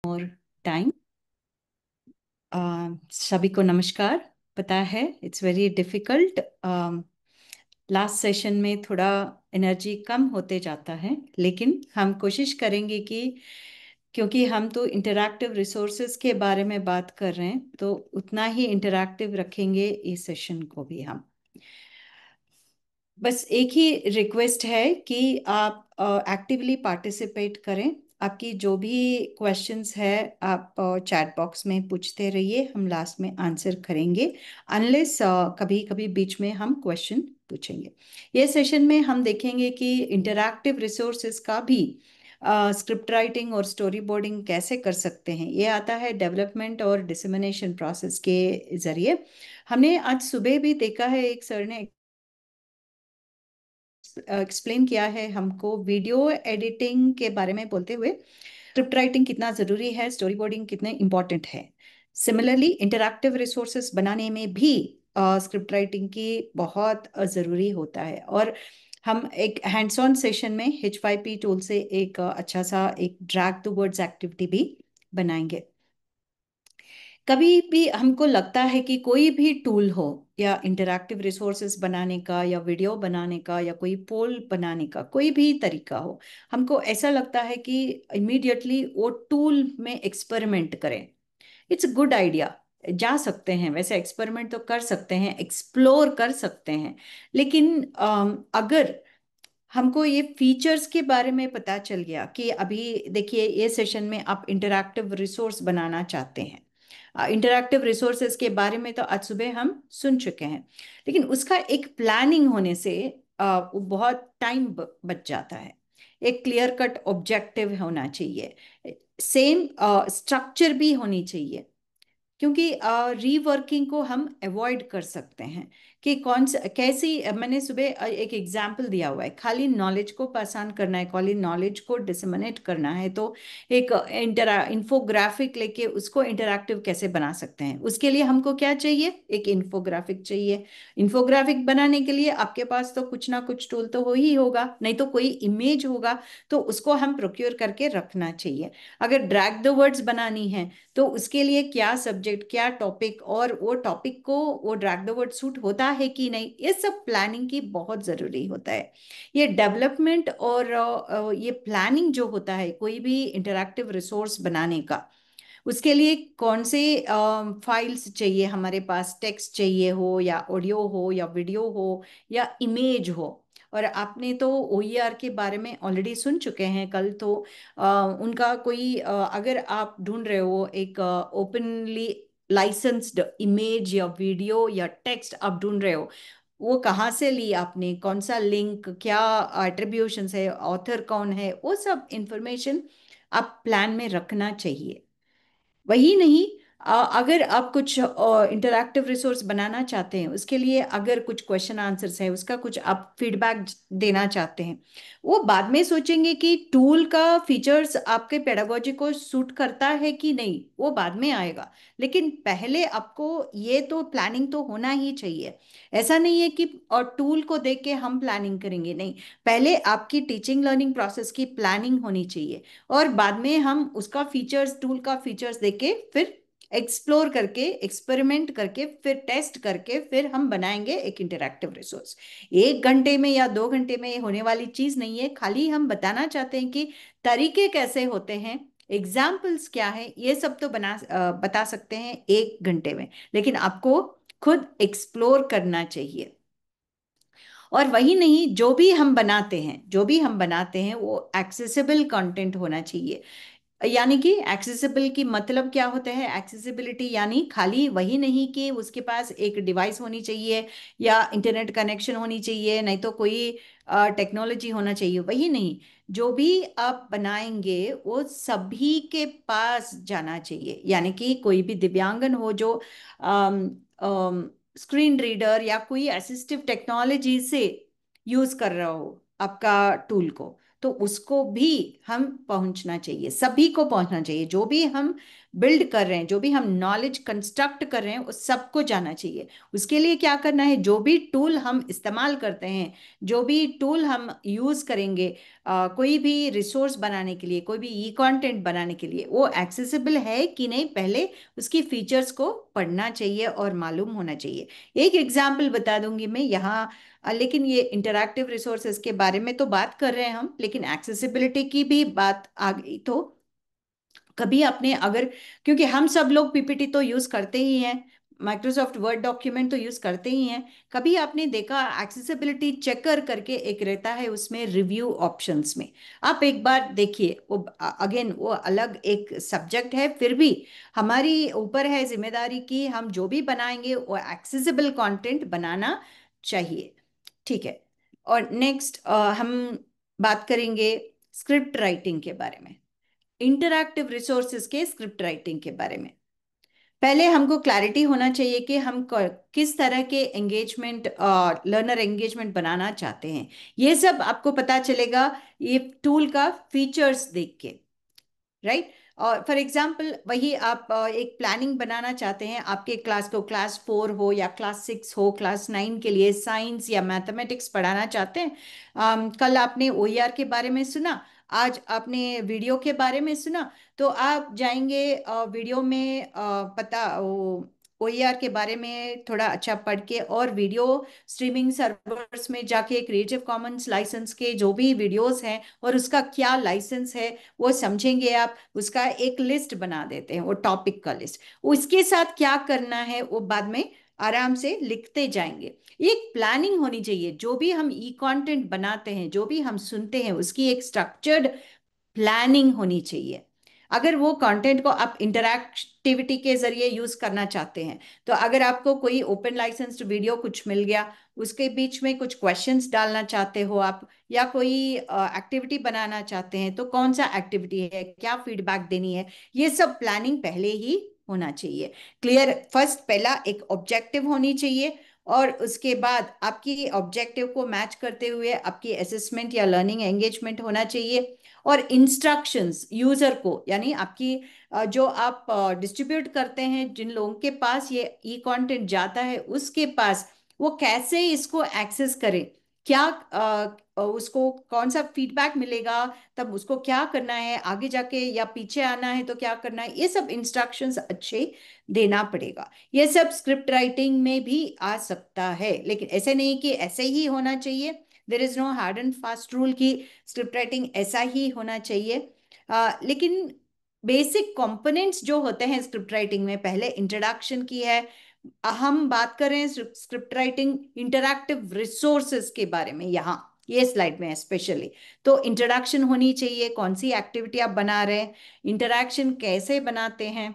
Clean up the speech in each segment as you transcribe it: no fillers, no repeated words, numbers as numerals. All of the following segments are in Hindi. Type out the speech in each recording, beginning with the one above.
और टाइम। सभी को नमस्कार। पता है it's very difficult. Last session में थोड़ा एनर्जी कम होते जाता है, लेकिन हम कोशिश करेंगे कि क्योंकि हम तो इंटरैक्टिव रिसोर्सेज के बारे में बात कर रहे हैं, तो उतना ही इंटरैक्टिव रखेंगे इस सेशन को भी हम। बस एक ही रिक्वेस्ट है कि आप एक्टिवली पार्टिसिपेट करें। आपकी जो भी क्वेश्चंस है आप चैट बॉक्स में पूछते रहिए, हम लास्ट में आंसर करेंगे। अनलेस कभी कभी बीच में हम क्वेश्चन पूछेंगे। ये सेशन में हम देखेंगे कि इंटरैक्टिव रिसोर्सेज का भी स्क्रिप्ट राइटिंग और स्टोरी बोर्डिंग कैसे कर सकते हैं। ये आता है डेवलपमेंट और डिसमिनेशन प्रोसेस के जरिए। हमने आज सुबह भी देखा है, एक सर ने एक्सप्लेन किया है हमको वीडियो एडिटिंग के बारे में बोलते हुए, स्क्रिप्ट राइटिंग कितना ज़रूरी है, स्टोरी बोर्डिंग कितने इम्पॉर्टेंट है। सिमिलरली इंटरैक्टिव रिसोर्सेस बनाने में भी स्क्रिप्ट राइटिंग की बहुत ज़रूरी होता है। और हम एक हैंड्स ऑन सेशन में H5P टूल से एक अच्छा सा एक ड्रैग टू वर्ड्स एक्टिविटी भी बनाएंगे। कभी भी हमको लगता है कि कोई भी टूल हो, या इंटरैक्टिव रिसोर्सेज बनाने का, या वीडियो बनाने का, या कोई पोल बनाने का कोई भी तरीका हो, हमको ऐसा लगता है कि इमीडिएटली वो टूल में एक्सपेरिमेंट करें। It's good idea. जा सकते हैं, वैसे एक्सपेरिमेंट तो कर सकते हैं, एक्सप्लोर कर सकते हैं। लेकिन अगर हमको ये फीचर्स के बारे में पता चल गया कि अभी देखिए ये सेशन में आप इंटरैक्टिव रिसोर्स बनाना चाहते हैं। इंटरैक्टिव रिसोर्सेज के बारे में तो आज सुबह हम सुन चुके हैं, लेकिन उसका एक प्लानिंग होने से वो बहुत टाइम बच जाता है। एक क्लियर कट ऑब्जेक्टिव होना चाहिए, सेम स्ट्रक्चर भी होनी चाहिए। क्योंकि रीवर्किंग को हम अवॉइड कर सकते हैं कि कौन सा कैसी। मैंने सुबह एक एग्जाम्पल दिया हुआ है, खाली नॉलेज को पास ऑन करना है, खाली नॉलेज को डिसमिनेट करना है, तो एक इन्फोग्राफिक लेके उसको इंटरैक्टिव कैसे बना सकते हैं। उसके लिए हमको क्या चाहिए, एक इन्फोग्राफिक चाहिए। इन्फोग्राफिक बनाने के लिए आपके पास तो कुछ ना कुछ टूल तो हो ही होगा, नहीं तो कोई इमेज होगा, तो उसको हम प्रोक्योर करके रखना चाहिए। अगर ड्रैग द वर्ड्स बनानी है तो उसके लिए क्या सब्जेक्ट, क्या टॉपिक, और वो टॉपिक को वो ड्रैग द वर्ड सूट होता है कि नहीं, ये सब प्लानिंग की बहुत ज़रूरी होता है। ये डेवलपमेंट और ये प्लानिंग जो होता है कोई भी इंटरैक्टिव रिसोर्स बनाने का, उसके लिए कौन से फाइल्स चाहिए हमारे पास, टेक्स्ट चाहिए हो, या ऑडियो हो, या वीडियो हो, या इमेज हो। और आपने तो OER के बारे में ऑलरेडी सुन चुके हैं कल तो। उनका कोई अगर आप ढूंढ रहे हो एक ओपनली लाइसेंस्ड इमेज या वीडियो या टेक्स्ट आप ढूंढ रहे हो, वो कहाँ से ली आपने, कौन सा लिंक, क्या एट्रीब्यूशंस है, ऑथर कौन है, वो सब इंफॉर्मेशन आप प्लान में रखना चाहिए। वही नहीं, अगर आप कुछ इंटरैक्टिव रिसोर्स बनाना चाहते हैं, उसके लिए अगर कुछ क्वेश्चन आंसर्स है, उसका कुछ आप फीडबैक देना चाहते हैं, वो बाद में सोचेंगे कि टूल का फीचर्स आपके पेडागोजी को सूट करता है कि नहीं, वो बाद में आएगा। लेकिन पहले आपको ये तो प्लानिंग तो होना ही चाहिए। ऐसा नहीं है कि और टूल को देख के हम प्लानिंग करेंगे, नहीं। पहले आपकी टीचिंग लर्निंग प्रोसेस की प्लानिंग होनी चाहिए, और बाद में हम उसका फीचर्स, टूल का फीचर्स देके फिर एक्सप्लोर करके, एक्सपेरिमेंट करके, फिर टेस्ट करके, फिर हम बनाएंगे एक इंटरैक्टिव रिसोर्स। 1 घंटे में या 2 घंटे में ये होने वाली चीज नहीं है। खाली हम बताना चाहते हैं कि तरीके कैसे होते हैं, एग्जाम्पल्स क्या है, ये सब तो बता सकते हैं 1 घंटे में, लेकिन आपको खुद एक्सप्लोर करना चाहिए। और वही नहीं, जो भी हम बनाते हैं वो एक्सेसिबल कंटेंट होना चाहिए। यानी कि एक्सेसिबल की मतलब क्या होता है, एक्सेसिबिलिटी यानी खाली वही नहीं कि उसके पास एक डिवाइस होनी चाहिए, या इंटरनेट कनेक्शन होनी चाहिए, नहीं तो कोई टेक्नोलॉजी होना चाहिए, वही नहीं। जो भी आप बनाएंगे वो सभी के पास जाना चाहिए। यानी कि कोई भी दिव्यांगन हो जो स्क्रीन रीडर या कोई असिस्टिव टेक्नोलॉजी से यूज कर रहा हो आपका टूल को, तो उसको भी हम पहुंचना चाहिए, सभी को पहुंचना चाहिए। जो भी हम बिल्ड कर रहे हैं, जो भी हम नॉलेज कंस्ट्रक्ट कर रहे हैं, उस सबको जाना चाहिए। उसके लिए क्या करना है, जो भी टूल हम इस्तेमाल करते हैं, जो भी टूल हम यूज करेंगे, कोई भी रिसोर्स बनाने के लिए, कोई भी ई कंटेंट बनाने के लिए, वो एक्सेसिबल है कि नहीं, पहले उसकी फीचर्स को पढ़ना चाहिए और मालूम होना चाहिए। एक एग्जाम्पल बता दूंगी मैं यहाँ, लेकिन ये इंटरैक्टिव रिसोर्सेज के बारे में तो बात कर रहे हैं हम, लेकिन एक्सेसिबिलिटी की भी बात आ गई तो कभी आपने अगर, क्योंकि हम सब लोग पीपीटी तो यूज करते ही हैं, माइक्रोसॉफ्ट वर्ड डॉक्यूमेंट तो यूज करते ही हैं, कभी आपने देखा एक्सेसिबिलिटी चेकर करके एक रहता है उसमें रिव्यू ऑप्शंस में, आप एक बार देखिए। वो अगेन वो अलग एक सब्जेक्ट है, फिर भी हमारी ऊपर है जिम्मेदारी कि हम जो भी बनाएंगे वो एक्सेसिबल कंटेंट बनाना चाहिए। ठीक है। और नेक्स्ट हम बात करेंगे स्क्रिप्ट राइटिंग के बारे में, इंटरैक्टिव रिसोर्सेज के स्क्रिप्ट राइटिंग के बारे में। पहले हमको क्लैरिटी होना चाहिए कि हम किस तरह के एंगेजमेंट, लर्नर एंगेजमेंट बनाना चाहते हैं। ये सब आपको पता चलेगा ये टूल का फीचर्स देख के, राइट। और फॉर एग्जाम्पल वही आप एक प्लानिंग बनाना चाहते हैं आपके क्लास को, क्लास 4 हो या क्लास 6 हो, क्लास 9 के लिए साइंस या मैथमेटिक्स पढ़ाना चाहते हैं। कल आपने ओईआर के बारे में सुना, आज आपने वीडियो के बारे में सुना, तो आप जाएंगे वीडियो में पता वो ओईआर के बारे में थोड़ा अच्छा पढ़ के, और वीडियो स्ट्रीमिंग सर्वर्स में जाके क्रिएटिव कॉमन्स लाइसेंस के जो भी वीडियोस हैं और उसका क्या लाइसेंस है वो समझेंगे आप। उसका एक लिस्ट बना देते हैं, वो टॉपिक का लिस्ट, उसके साथ क्या करना है वो बाद में आराम से लिखते जाएंगे। एक प्लानिंग होनी चाहिए, जो भी हम ई कंटेंट बनाते हैं, जो भी हम सुनते हैं, उसकी एक स्ट्रक्चर्ड प्लानिंग होनी चाहिए। अगर वो कंटेंट को आप इंटरैक्टिविटी के जरिए यूज करना चाहते हैं, तो अगर आपको कोई ओपन लाइसेंस्ड वीडियो कुछ मिल गया, उसके बीच में कुछ क्वेश्चंस डालना चाहते हो आप, या कोई एक्टिविटी बनाना चाहते हैं, तो कौन सा एक्टिविटी है, क्या फीडबैक देनी है, ये सब प्लानिंग पहले ही होना चाहिए। क्लियर, फर्स्ट पहला एक ऑब्जेक्टिव होनी चाहिए, और उसके बाद आपकी ऑब्जेक्टिव को मैच करते हुए आपकी असेसमेंट या लर्निंग एंगेजमेंट होना चाहिए। और इंस्ट्रक्शंस यूजर को, यानी आपकी जो आप डिस्ट्रीब्यूट करते हैं, जिन लोगों के पास ये ई कंटेंट जाता है उसके पास, वो कैसे इसको एक्सेस करें, क्या उसको कौन सा फीडबैक मिलेगा, तब उसको क्या करना है आगे जाके, या पीछे आना है तो क्या करना है, ये सब इंस्ट्रक्शंस अच्छे देना पड़ेगा। ये सब स्क्रिप्ट राइटिंग में भी आ सकता है, लेकिन ऐसे नहीं कि ऐसे ही होना चाहिए। There is no hard and fast rule की स्क्रिप्ट राइटिंग ऐसा ही होना चाहिए। लेकिन बेसिक कंपोनेंट्स जो होते हैं स्क्रिप्ट राइटिंग में, पहले इंट्रोडक्शन की है। हम बात कर रहे हैं स्क्रिप्ट राइटिंग इंटरैक्टिव रिसोर्सेज के बारे में, यहाँ ये स्लाइड में स्पेशली। तो इंट्रोडक्शन होनी चाहिए, कौन सी एक्टिविटी आप बना रहे हैं, इंटरैक्शन कैसे बनाते हैं।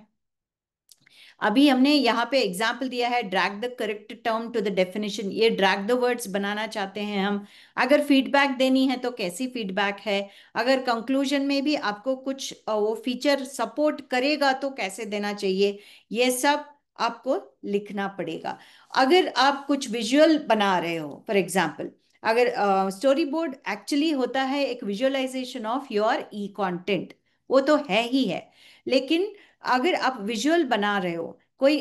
अभी हमने यहाँ पे एग्जाम्पल दिया है, drag the correct term to the definition, ये ड्रैग द वर्ड्स बनाना चाहते हैं हम। अगर फीडबैक देनी है तो कैसी फीडबैक है, अगर कंक्लूजन में भी आपको कुछ वो फीचर सपोर्ट करेगा तो कैसे देना चाहिए, ये सब आपको लिखना पड़ेगा। अगर आप कुछ विजुअल बना रहे हो, फॉर एग्जाम्पल, अगर स्टोरी बोर्ड एक्चुअली होता है एक visualization of your e content, वो तो है ही है, लेकिन अगर आप विजुअल बना रहे हो, कोई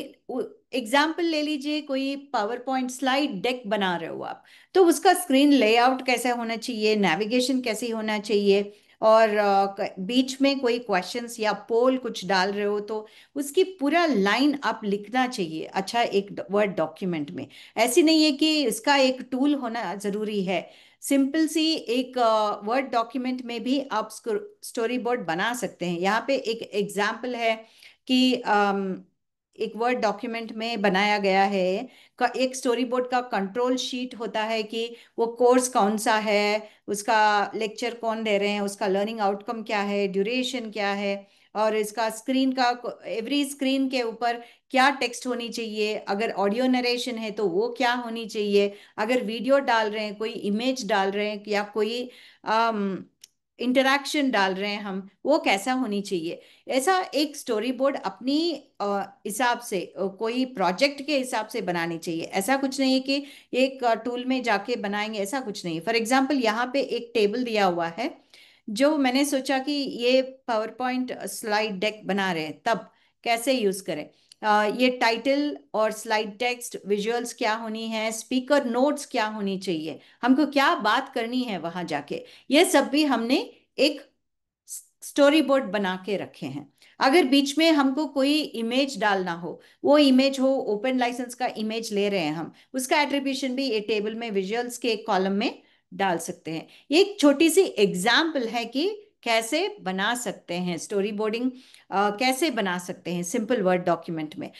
एग्जाम्पल ले लीजिए, कोई पावर पॉइंट स्लाइड डेक बना रहे हो आप, तो उसका स्क्रीन लेआउट कैसा होना चाहिए, नेविगेशन कैसी होना चाहिए, और बीच में कोई क्वेश्चंस या पोल कुछ डाल रहे हो तो उसकी पूरा लाइन आप लिखना चाहिए, अच्छा एक वर्ड डॉक्यूमेंट में। ऐसी नहीं है कि इसका एक टूल होना जरूरी है, सिंपल सी एक वर्ड डॉक्यूमेंट में भी आप स्टोरी बोर्ड बना सकते हैं। यहाँ पे एक एग्जाम्पल है कि एक वर्ड डॉक्यूमेंट में बनाया गया है, का एक स्टोरी बोर्ड का कंट्रोल शीट होता है कि वो कोर्स कौन सा है, उसका लेक्चर कौन दे रहे हैं, उसका लर्निंग आउटकम क्या है, ड्यूरेशन क्या है, और इसका स्क्रीन का, एवरी स्क्रीन के ऊपर क्या टेक्स्ट होनी चाहिए, अगर ऑडियो नरेशन है तो वो क्या होनी चाहिए, अगर वीडियो डाल रहे हैं, कोई इमेज डाल रहे हैं, या कोई इंटरैक्शन डाल रहे हैं हम, वो कैसा होनी चाहिए। ऐसा एक स्टोरी बोर्ड अपनी हिसाब से, कोई प्रोजेक्ट के हिसाब से बनानी चाहिए। ऐसा कुछ नहीं है कि एक टूल में जाके बनाएंगे, ऐसा कुछ नहीं है। फॉर एग्जाम्पल यहाँ पे एक टेबल दिया हुआ है, जो मैंने सोचा कि ये पावर पॉइंट स्लाइड डेक बना रहे हैं तब कैसे यूज करें। ये टाइटल और स्लाइड टेक्स्ट, विजुअल्स क्या होनी है, स्पीकर नोट्स क्या होनी चाहिए, हमको क्या बात करनी है वहां जाके, ये सब भी हमने एक स्टोरी बोर्ड बना के रखे हैं। अगर बीच में हमको कोई इमेज डालना हो, वो इमेज हो ओपन लाइसेंस का इमेज ले रहे हैं हम, उसका एट्रीब्यूशन भी ये टेबल में विजुअल्स के एक कॉलम में डाल सकते हैं। ये एक छोटी सी एग्जाम्पल है कि कैसे बना सकते हैं स्टोरी बोर्डिंग, कैसे बना सकते हैं सिंपल वर्ड डॉक्यूमेंट में।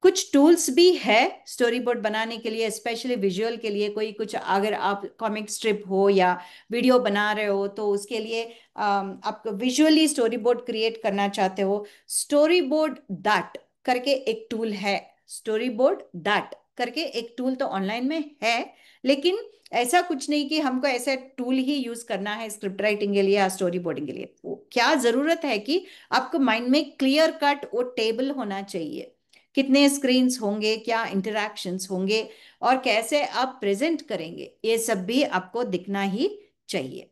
कुछ टूल्स भी है स्टोरी बोर्ड बनाने के लिए, स्पेशली विजुअल के लिए। कोई कुछ अगर आप कॉमिक स्ट्रिप हो या वीडियो बना रहे हो तो उसके लिए आप विजुअली स्टोरी बोर्ड क्रिएट करना चाहते हो, स्टोरी बोर्ड दैट करके एक टूल है। स्टोरी बोर्ड दैट करके एक टूल तो ऑनलाइन में है, लेकिन ऐसा कुछ नहीं कि हमको ऐसा टूल ही यूज करना है स्क्रिप्ट राइटिंग के लिए या स्टोरी बोर्डिंग के लिए। क्या जरूरत है कि आपको माइंड में क्लियर कट वो टेबल होना चाहिए, कितने स्क्रीन्स होंगे, क्या इंटरैक्शंस होंगे, और कैसे आप प्रेजेंट करेंगे, ये सब भी आपको दिखना ही चाहिए।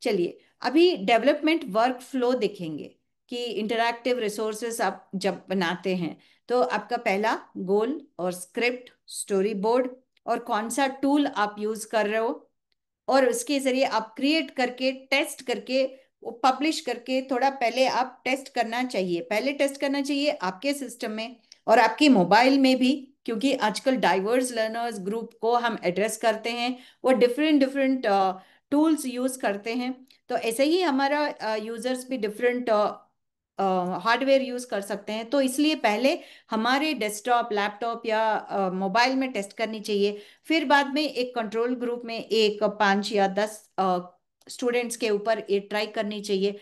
चलिए अभी डेवलपमेंट वर्क फ्लो देखेंगे कि इंटरैक्टिव रिसोर्सेस आप जब बनाते हैं तो आपका पहला गोल और स्क्रिप्ट, स्टोरी बोर्ड, और कौन सा टूल आप यूज कर रहे हो, और उसके जरिए आप क्रिएट करके टेस्ट करके वो पब्लिश करके, थोड़ा पहले आप टेस्ट करना चाहिए, पहले टेस्ट करना चाहिए आपके सिस्टम में और आपके मोबाइल में भी, क्योंकि आजकल डाइवर्स लर्नर्स ग्रुप को हम एड्रेस करते हैं, वो डिफरेंट डिफरेंट टूल्स यूज करते हैं। तो ऐसे ही हमारा यूजर्स भी डिफरेंट हार्डवेयर यूज कर सकते हैं, तो इसलिए पहले हमारे डेस्कटॉप, लैपटॉप या मोबाइल में टेस्ट करनी चाहिए। फिर बाद में एक कंट्रोल ग्रुप में एक 5 या 10 स्टूडेंट्स के ऊपर ये ट्राई करनी चाहिए।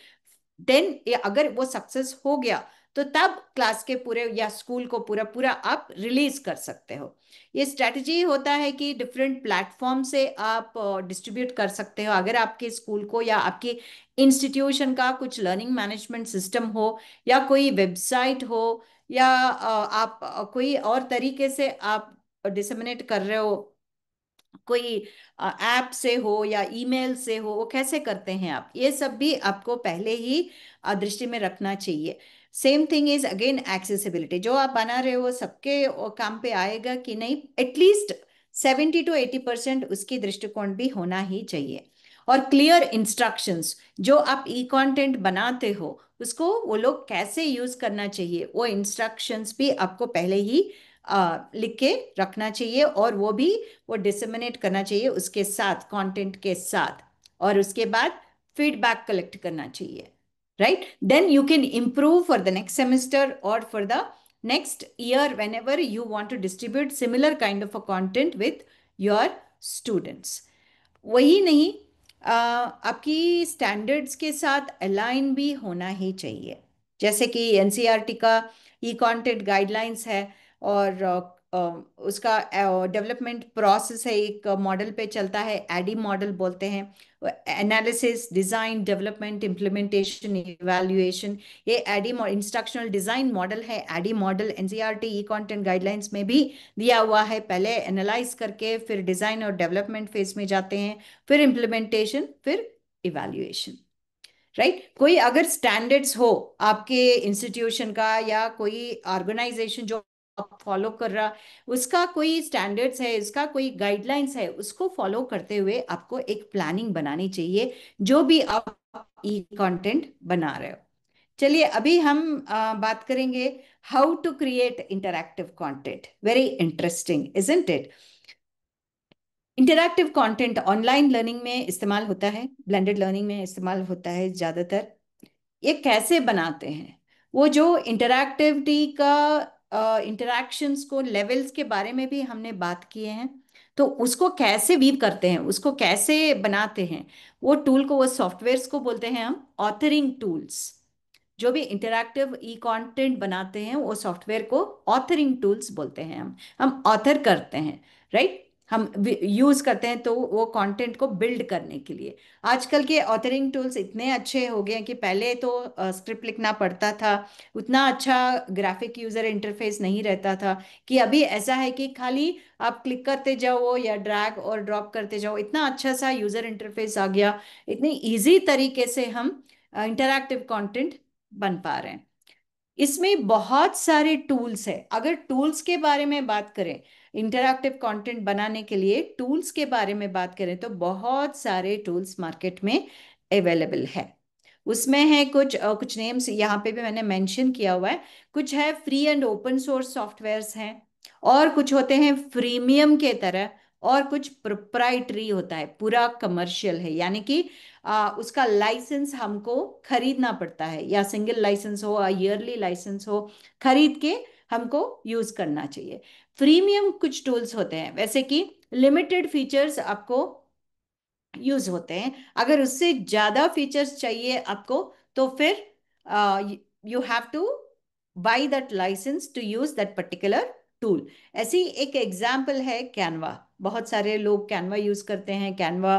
देन अगर वो सक्सेस हो गया तो तब क्लास के पूरे या स्कूल को पूरा पूरा आप रिलीज कर सकते हो। ये स्ट्रैटेजी होता है कि डिफरेंट प्लेटफॉर्म से आप डिस्ट्रीब्यूट कर सकते हो। अगर आपके स्कूल को या आपके इंस्टीट्यूशन का कुछ लर्निंग मैनेजमेंट सिस्टम हो, या कोई वेबसाइट हो, या आप कोई और तरीके से आप डिसमिनेट कर रहे हो, कोई ऐप से हो या ईमेल से हो, वो कैसे करते हैं आप, ये सब भी आपको पहले ही दृष्टि में रखना चाहिए। Same thing is again accessibility, जो आप बना रहे हो सबके काम पे आएगा कि नहीं, एटलीस्ट 70 to 80% उसकी दृष्टिकोण भी होना ही चाहिए। और क्लियर इंस्ट्रक्शंस, जो आप ई कंटेंट बनाते हो उसको वो लोग कैसे यूज करना चाहिए, वो इंस्ट्रक्शंस भी आपको पहले ही लिख के रखना चाहिए, और वो भी वो डिसमिनेट करना चाहिए उसके साथ, कंटेंट के साथ। और उसके बाद फीडबैक कलेक्ट करना चाहिए, right? Then you can improve for the next semester और for the next year whenever you want to distribute similar kind of a content with your students। वही नहीं, आपकी स्टैंडर्ड्स के साथ अलाइन भी होना ही चाहिए। जैसे कि एनसीईआरटी का ई कंटेंट गाइडलाइंस है, और उसका डेवलपमेंट प्रोसेस है, एक मॉडल पे चलता है, एडी मॉडल बोलते हैं। Analysis, design, development, implementation, evaluation, ये एडी इंस्ट्रक्शनल डिजाइन मॉडल है। एडी मॉडल एनसीईआरटी ई कंटेंट गाइडलाइंस में भी दिया हुआ है। पहले एनालाइज करके फिर डिजाइन और डेवलपमेंट फेज में जाते हैं, फिर इम्प्लीमेंटेशन, फिर इवैल्यूएशन, राइट? कोई अगर स्टैंडर्ड्स हो आपके इंस्टीट्यूशन का या कोई ऑर्गेनाइजेशन जो आप फॉलो कर रहा, उसका कोई स्टैंडर्ड्स है, उसका कोई गाइडलाइंस है, उसको फॉलो करते हुए आपको एक प्लानिंग बनानी चाहिए जो भी आप ई कंटेंट बना रहे हो। चलिए अभी हम बात करेंगे how to create interactive content. Very interesting, isn't it? Interactive content online learning में इस्तेमाल होता है, ब्लेंडेड लर्निंग में इस्तेमाल होता है ज़्यादातर। ये कैसे बनाते हैं, वो जो इंटरैक्टिविटी का इंटरैक्शंस को लेवल्स के बारे में भी हमने बात किए हैं। तो उसको कैसे वीव करते हैं, उसको कैसे बनाते हैं, वो टूल को, वो सॉफ्टवेयर्स को बोलते हैं हम ऑथरिंग टूल्स। जो भी इंटरैक्टिव ई कंटेंट बनाते हैं वो सॉफ्टवेयर को ऑथरिंग टूल्स बोलते हैं। हम ऑथर करते हैं, राइट? हम यूज करते हैं तो वो कंटेंट को बिल्ड करने के लिए। आजकल के ऑथरिंग टूल्स इतने अच्छे हो गए हैं कि पहले तो स्क्रिप्ट लिखना पड़ता था, उतना अच्छा ग्राफिक यूजर इंटरफेस नहीं रहता था, कि अभी ऐसा है कि खाली आप क्लिक करते जाओ या ड्रैग और ड्रॉप करते जाओ, इतना अच्छा सा यूजर इंटरफेस आ गया, इतनी इजी तरीके से हम इंटरैक्टिव कंटेंट बन पा रहे हैं। इसमें बहुत सारे टूल्स है। अगर टूल्स के बारे में बात करें, इंटरैक्टिव कंटेंट बनाने के लिए टूल्स के बारे में बात करें, तो बहुत सारे टूल्स मार्केट में अवेलेबल है। उसमें है कुछ नेम्स यहाँ पे भी मैंने मेंशन किया हुआ है। कुछ है free and open source softwares हैं, और कुछ होते हैं फ्रीमियम के तरह, और कुछ प्रोप्राइटरी होता है, पूरा कमर्शियल है, यानी कि उसका लाइसेंस हमको खरीदना पड़ता है, या सिंगल लाइसेंस हो या ईयरली लाइसेंस हो, खरीद के हमको यूज करना चाहिए। प्रीमियम कुछ टूल्स होते हैं वैसे कि लिमिटेड फीचर्स आपको यूज होते हैं, अगर उससे ज्यादा फीचर्स चाहिए आपको तो फिर you have to buy that license to that that particular tool. ऐसी एक एग्जाम्पल है कैनवा। बहुत सारे लोग कैनवा यूज करते हैं, Canva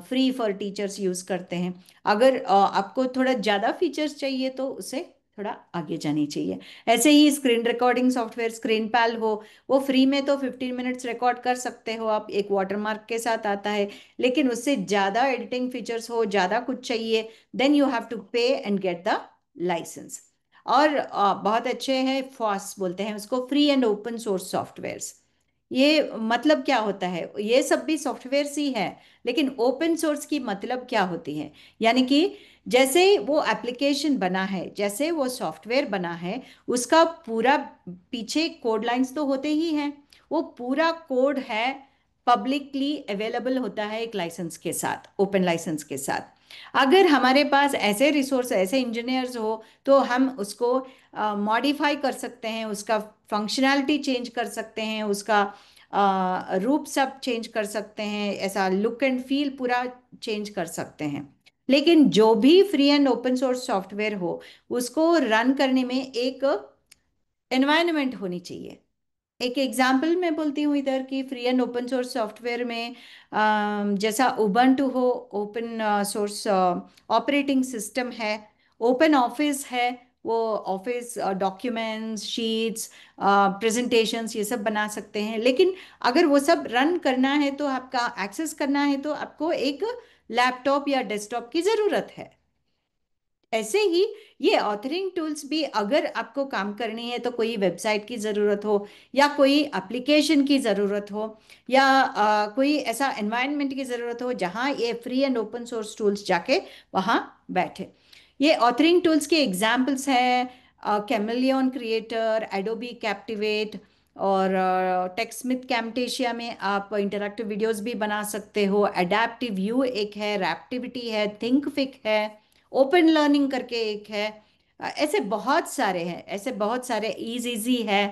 free for teachers use करते हैं। अगर आपको थोड़ा ज्यादा फीचर्स चाहिए तो उसे थोड़ा आगे जानी चाहिए। ऐसे ही स्क्रीन रिकॉर्डिंग सॉफ्टवेयर स्क्रीन पैल हो, वो फ्री में तो 15 मिनट्स रिकॉर्ड कर सकते हो आप, एक वाटरमार्क के साथ आता है। लेकिन उससे ज़्यादा एडिटिंग फीचर्स हो, ज़्यादा कुछ चाहिए, देन यू हैव टू पे एंड गेट द लाइसेंस। और बहुत अच्छे हैं, फॉस बोलते हैं उसको, free and open source softwares. ये मतलब क्या होता है, ये सब भी सॉफ्टवेयर ही है, लेकिन ओपन सोर्स की मतलब क्या होती है, यानी कि जैसे वो एप्लीकेशन बना है, जैसे वो सॉफ्टवेयर बना है, उसका पूरा पीछे कोड लाइंस तो होते ही हैं, वो पूरा कोड है पब्लिकली अवेलेबल होता है एक लाइसेंस के साथ, ओपन लाइसेंस के साथ। अगर हमारे पास ऐसे रिसोर्स, ऐसे इंजीनियर्स हो, तो हम उसको मॉडिफाई कर सकते हैं, उसका फंक्शनैलिटी चेंज कर सकते हैं, उसका रूप सब चेंज कर सकते हैं, ऐसा लुक एंड फील पूरा चेंज कर सकते हैं। लेकिन जो भी free and open source software हो, उसको रन करने में एक एनवायरनमेंट होनी चाहिए। एक एग्जाम्पल मैं बोलती हूँ इधर की, free and open source software में जैसा उबंटू हो, ओपन सोर्स ऑपरेटिंग सिस्टम है, ओपन ऑफिस है, वो ऑफिस डॉक्यूमेंट्स, शीट्स, प्रेजेंटेशंस ये सब बना सकते हैं। लेकिन अगर वो सब रन करना है, तो आपका एक्सेस करना है, तो आपको एक लैपटॉप या डेस्कटॉप की ज़रूरत है। ऐसे ही ये ऑथरिंग टूल्स भी, अगर आपको काम करनी है तो कोई वेबसाइट की ज़रूरत हो, या कोई एप्लीकेशन की ज़रूरत हो, या कोई ऐसा एनवायरनमेंट की ज़रूरत हो जहाँ ये free and open source tools जाके वहाँ बैठे। ये ऑथरिंग टूल्स के एग्जाम्पल्स हैं कैमेलियन क्रिएटर, एडोबी कैप्टिवेट, और टेक्सस्मिथ कैमटेशिया में आप इंटरैक्टिव वीडियोस भी बना सकते हो। एडेप्टिव व्यू एक है, रैप्टिविटी है, थिंकफिक है, ओपन लर्निंग करके एक है। ऐसे बहुत सारे हैं, ऐसे बहुत सारे, इज इजी है,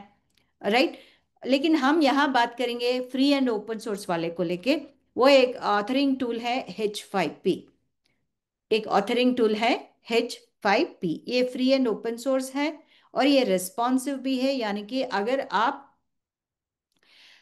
राइट। लेकिन हम यहाँ बात करेंगे फ्री एंड ओपन सोर्स वाले को लेके। वो एक ऑथरिंग टूल है H5P। एक ऑथरिंग टूल है H5P, ये फ्री एंड ओपन सोर्स है, और ये रिस्पॉन्सिव भी है, यानी कि अगर आप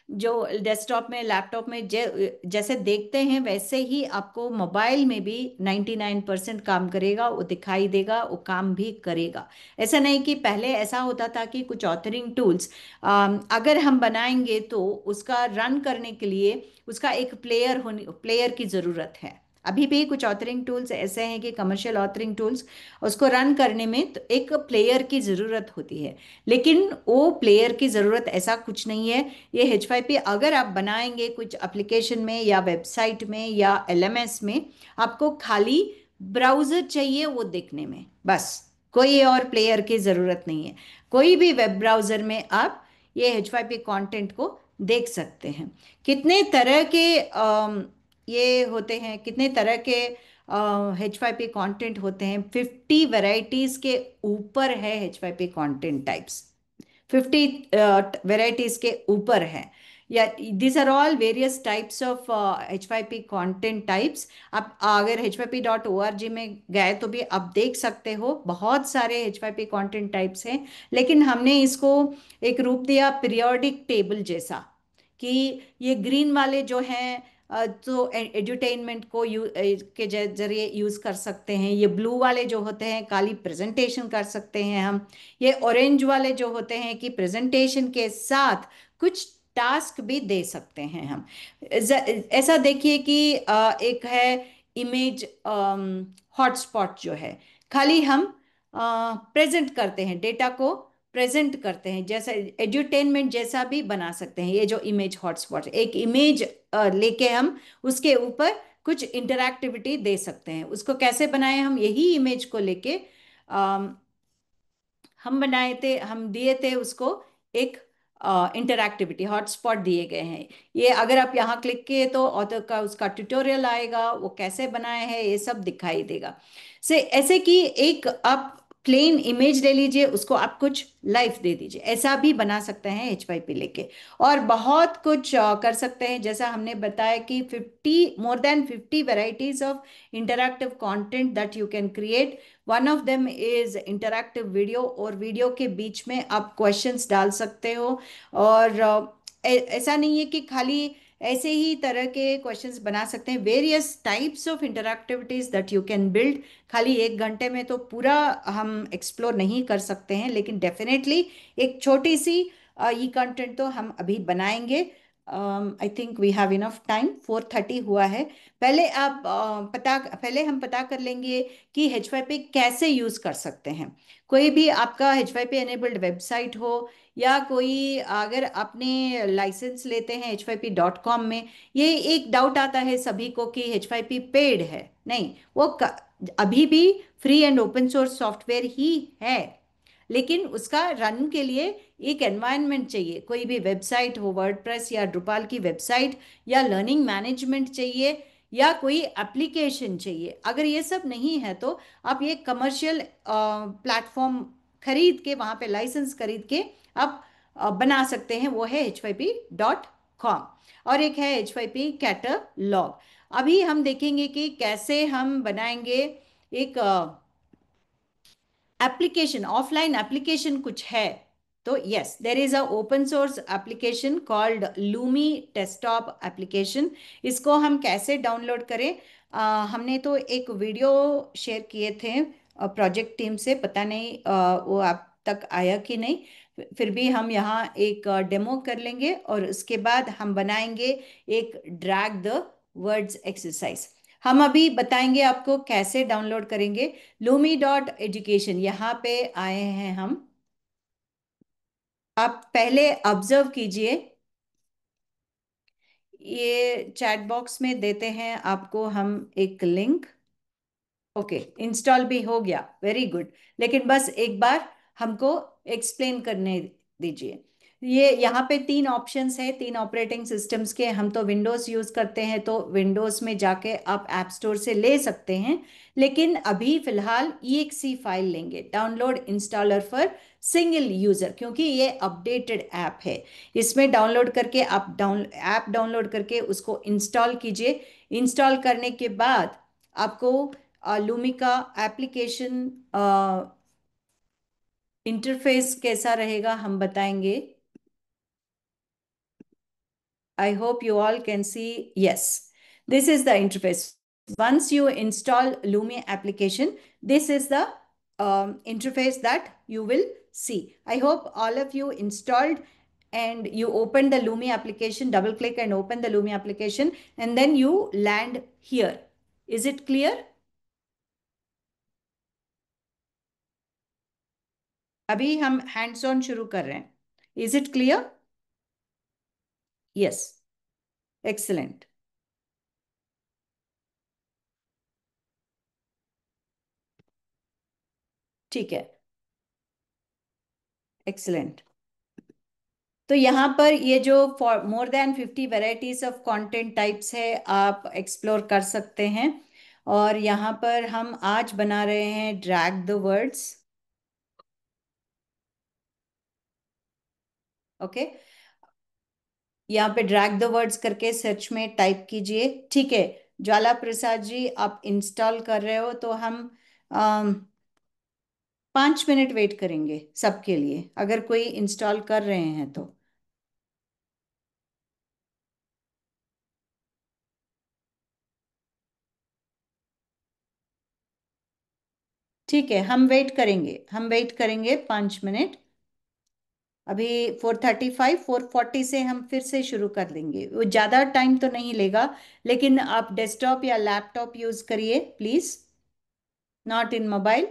जो डेस्कटॉप में, लैपटॉप में जैसे देखते हैं, वैसे ही आपको मोबाइल में भी 99% काम करेगा, वो दिखाई देगा, वो काम भी करेगा। ऐसा नहीं कि पहले ऐसा होता था कि कुछ ऑथरिंग टूल्स अगर हम बनाएंगे तो उसका रन करने के लिए उसका एक प्लेयर की ज़रूरत है। अभी भी कुछ ऑथरिंग टूल्स ऐसे हैं कि कमर्शियल ऑथरिंग टूल्स, उसको रन करने में तो एक प्लेयर की ज़रूरत होती है, लेकिन वो प्लेयर की ज़रूरत ऐसा कुछ नहीं है। ये H5P अगर आप बनाएंगे कुछ एप्लीकेशन में या वेबसाइट में या LMS में, आपको खाली ब्राउज़र चाहिए वो देखने में, बस, कोई और प्लेयर की ज़रूरत नहीं है। कोई भी वेब ब्राउज़र में आप ये H5P कंटेंट को देख सकते हैं। कितने तरह के ये होते हैं, कितने तरह के H5P कंटेंट होते हैं, 50 वैरायटीज़ के ऊपर है H5P कंटेंट टाइप्स, 50 वैरायटीज के ऊपर है। या this are all various types of H5P content types. आप अगर h5p.org में गए तो भी आप देख सकते हो, बहुत सारे H5P कंटेंट टाइप्स हैं। लेकिन हमने इसको एक रूप दिया पीरियोडिक टेबल जैसा, कि ये ग्रीन वाले जो हैं तो एड्यूटेनमेंट को के जरिए यूज कर सकते हैं। ये ब्लू वाले जो होते हैं खाली प्रेजेंटेशन कर सकते हैं हम। ये ऑरेंज वाले जो होते हैं कि प्रेजेंटेशन के साथ कुछ टास्क भी दे सकते हैं हम। ऐसा देखिए कि एक है इमेज हॉटस्पॉट जो है, खाली हम प्रेजेंट करते हैं, डेटा को प्रेजेंट करते हैं, जैसा एड्यूटेनमेंट जैसा भी बना सकते हैं। ये जो इमेज हॉटस्पॉट, एक इमेज लेके हम उसके ऊपर कुछ इंटरैक्टिविटी दे सकते हैं। उसको कैसे बनाए हम, यही इमेज को लेके हम बनाए थे, हम दिए थे उसको एक इंटरैक्टिविटी हॉटस्पॉट दिए गए हैं। ये अगर आप यहाँ क्लिक किए तो ऑथर का उसका ट्यूटोरियल आएगा, वो कैसे बनाए हैं ये सब दिखाई देगा। से ऐसे कि एक आप प्लेन इमेज ले लीजिए, उसको आप कुछ लाइफ दे दीजिए, ऐसा भी बना सकते हैं H5P लेके। और बहुत कुछ कर सकते हैं, जैसा हमने बताया कि 50 varieties of interactive content that you can create. One of them is interactive video, और वीडियो के बीच में आप क्वेश्चंस डाल सकते हो। और ऐसा नहीं है कि खाली ऐसे ही तरह के क्वेश्चंस बना सकते हैं। Various types of interactivities that you can build. खाली 1 घंटे में तो पूरा हम एक्सप्लोर नहीं कर सकते हैं, लेकिन डेफिनेटली एक छोटी सी ये कंटेंट तो हम अभी बनाएंगे। I think we have enough time, 4:30 हुआ है। पहले हम पता कर लेंगे कि H5P कैसे यूज कर सकते हैं। कोई भी आपका H5P एनेबल्ड वेबसाइट हो, या कोई अगर आपने लाइसेंस लेते हैं H5P.com में, ये एक डाउट आता है सभी को कि H5P पेड है। नहीं, वो अभी भी free and open source software ही है, लेकिन उसका रन के लिए एक एनवायरनमेंट चाहिए। कोई भी वेबसाइट हो, वर्डप्रेस या ड्रुपाल की वेबसाइट, या लर्निंग मैनेजमेंट चाहिए, या कोई एप्लीकेशन चाहिए। अगर ये सब नहीं है तो आप ये कमर्शियल प्लेटफॉर्म खरीद के, वहाँ पे लाइसेंस खरीद के आप बना सकते हैं। वो है H5P.com। और एक है H5P कैटलॉग। अभी हम देखेंगे कि कैसे हम बनाएंगे एक एप्लीकेशन, ऑफलाइन एप्लीकेशन कुछ है। तो yes, there is a open source application called Lumi desktop application. इसको हम कैसे डाउनलोड करें, हमने तो एक वीडियो शेयर किए थे प्रोजेक्ट टीम से, पता नहीं वो आप तक आया कि नहीं। फिर भी हम यहाँ एक डेमो कर लेंगे, और उसके बाद हम बनाएंगे एक ड्रैग द वर्ड्स एक्सरसाइज। हम अभी बताएंगे आपको कैसे डाउनलोड करेंगे। lumi.education यहाँ पे आए हैं हम। आप पहले ऑब्जर्व कीजिए, ये चैट बॉक्स में देते हैं आपको हम एक लिंक। ओके, इंस्टॉल भी हो गया, वेरी गुड। लेकिन बस एक बार हमको एक्सप्लेन करने दीजिए। ये यहाँ पे 3 ऑप्शंस है, 3 ऑपरेटिंग सिस्टम्स के। हम तो विंडोज़ यूज़ करते हैं, तो विंडोज़ में जाके आप ऐप स्टोर से ले सकते हैं। लेकिन अभी फिलहाल EXE फाइल लेंगे, download installer for single user, क्योंकि ये अपडेटेड ऐप है। इसमें डाउनलोड करके आप ऐप डाउनलोड करके उसको इंस्टॉल कीजिए। इंस्टॉल करने के बाद आपको लूमी का एप्लीकेशन इंटरफेस कैसा रहेगा हम बताएंगे। I hope you all can see. Yes, this is the interface. Once you install Lumi application, this is the interface that you will see. I hope all of you installed and you open the Lumi application, double click and open the Lumi application, and then you land here. Is it clear? अभी हम हैंड्स ऑन शुरू कर रहे हैं। Is it clear? Yes, excellent. ठीक है, एक्सलेंट। तो यहाँ पर ये जो for more than 50 varieties of content types है, आप एक्सप्लोर कर सकते हैं। और यहाँ पर हम आज बना रहे हैं ड्रैग द वर्ड्स। ओके, यहाँ पे ड्रैग द वर्ड्स करके सर्च में टाइप कीजिए। ठीक है, ज्वाला प्रसाद जी आप इंस्टॉल कर रहे हो, तो हम 5 मिनट वेट करेंगे सबके लिए, अगर कोई इंस्टॉल कर रहे हैं तो। ठीक है, हम वेट करेंगे 5 मिनट। अभी 4:35, 4:40 से हम फिर से शुरू कर देंगे। वो ज़्यादा टाइम तो नहीं लेगा, लेकिन आप डेस्कटॉप या लैपटॉप यूज़ करिए प्लीज़, नॉट इन मोबाइल।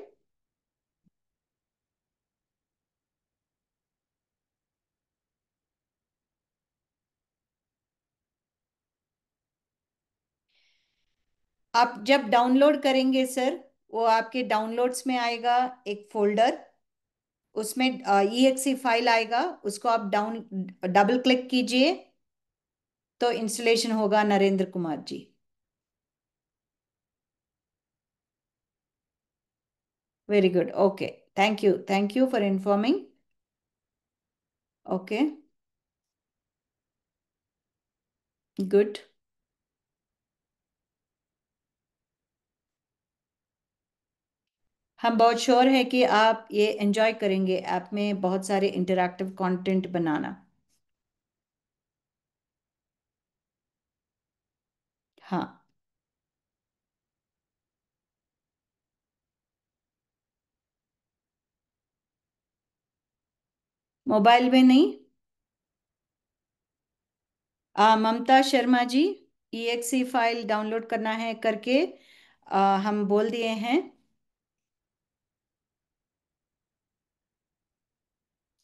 आप जब डाउनलोड करेंगे सर, वो आपके डाउनलोड्स में आएगा एक फोल्डर, उसमें EXE फाइल आएगा, उसको आप डाउन डबल क्लिक कीजिए तो इंस्टॉलेशन होगा Narendra Kumar ji. Very good, okay. Thank you for informing. Okay, good. हम बहुत श्योर है कि आप ये एंजॉय करेंगे, ऐप में बहुत सारे इंटरैक्टिव कंटेंट बनाना। हाँ। मोबाइल में नहीं। Mamta Sharma ji, EXE file download करना है करके हम बोल दिए हैं।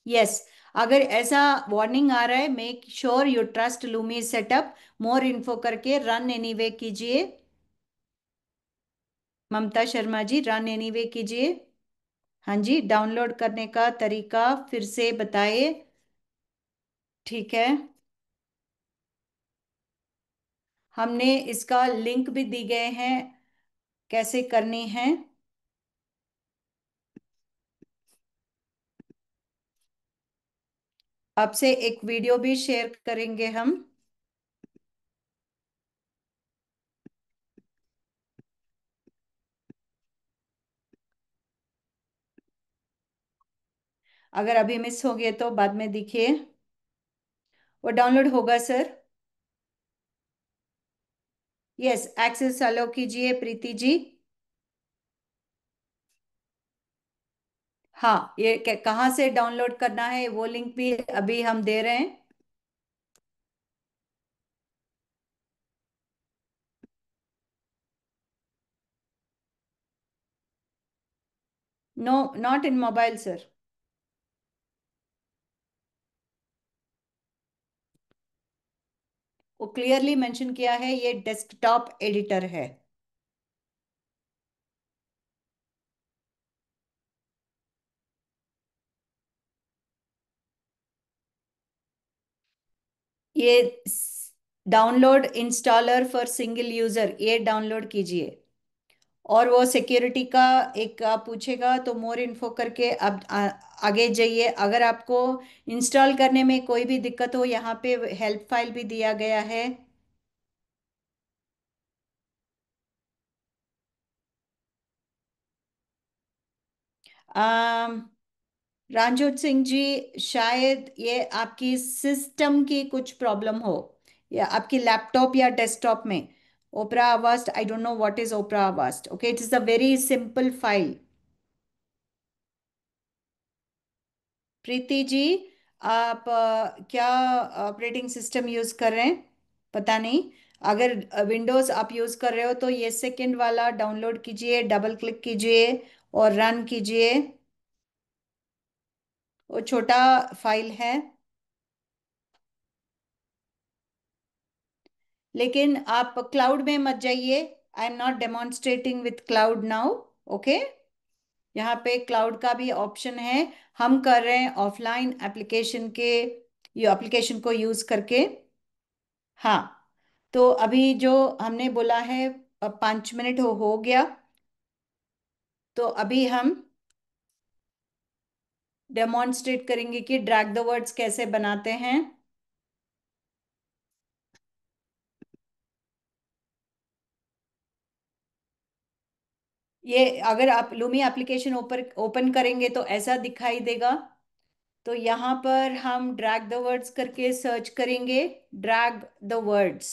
यस। अगर ऐसा वार्निंग आ रहा है, make sure you trust Lumi setup, more info करके रन एनीवे कीजिए। ममता शर्मा जी, रन एनीवे कीजिए। हाँ जी, डाउनलोड करने का तरीका फिर से बताइए। ठीक है, हमने इसका लिंक भी दी गए हैं, कैसे करनी है। आपसे एक वीडियो भी शेयर करेंगे हम। अगर अभी मिस हो गए तो बाद में देखिए। वो डाउनलोड होगा सर। यस, एक्सेस अलो कीजिए प्रीति जी। हाँ, ये कहाँ से डाउनलोड करना है वो लिंक भी अभी हम दे रहे हैं। No, not in mobile sir. वो क्लियरली मेंशन किया है, ये डेस्कटॉप एडिटर है। ये download installer for single user, ये डाउनलोड कीजिए। और वो सिक्योरिटी का एक पूछेगा, तो मोर इन्फो करके अब आगे जाइए। अगर आपको इंस्टॉल करने में कोई भी दिक्कत हो, यहाँ पे हेल्प फाइल भी दिया गया है। अम रामजोत सिंह जी, शायद ये आपकी सिस्टम की कुछ प्रॉब्लम हो, या आपकी लैपटॉप या डेस्कटॉप में। Opera Avast, I don't know what is Opera Avast. Okay, it is a very simple file. Preeti ji, आप क्या ऑपरेटिंग सिस्टम यूज कर रहे हैं? पता नहीं। अगर विंडोज आप यूज कर रहे हो तो ये सेकंड वाला डाउनलोड कीजिए, डबल क्लिक कीजिए और रन कीजिए। वो छोटा फाइल है। लेकिन आप क्लाउड में मत जाइए। I am not demonstrating with cloud now. Okay, यहाँ पे क्लाउड का भी ऑप्शन है। हम कर रहे हैं ऑफलाइन एप्लीकेशन के, ये एप्लीकेशन को यूज करके। हाँ, तो अभी जो हमने बोला है, 5 मिनट हो गया। तो अभी हम डेमोन्स्ट्रेट करेंगे कि ड्रैग द वर्ड्स कैसे बनाते हैं। ये अगर आप लूमी एप्लीकेशन ओपन ओपन करेंगे तो ऐसा दिखाई देगा। तो यहाँ पर हम ड्रैग द वर्ड्स करके सर्च करेंगे। Drag the words.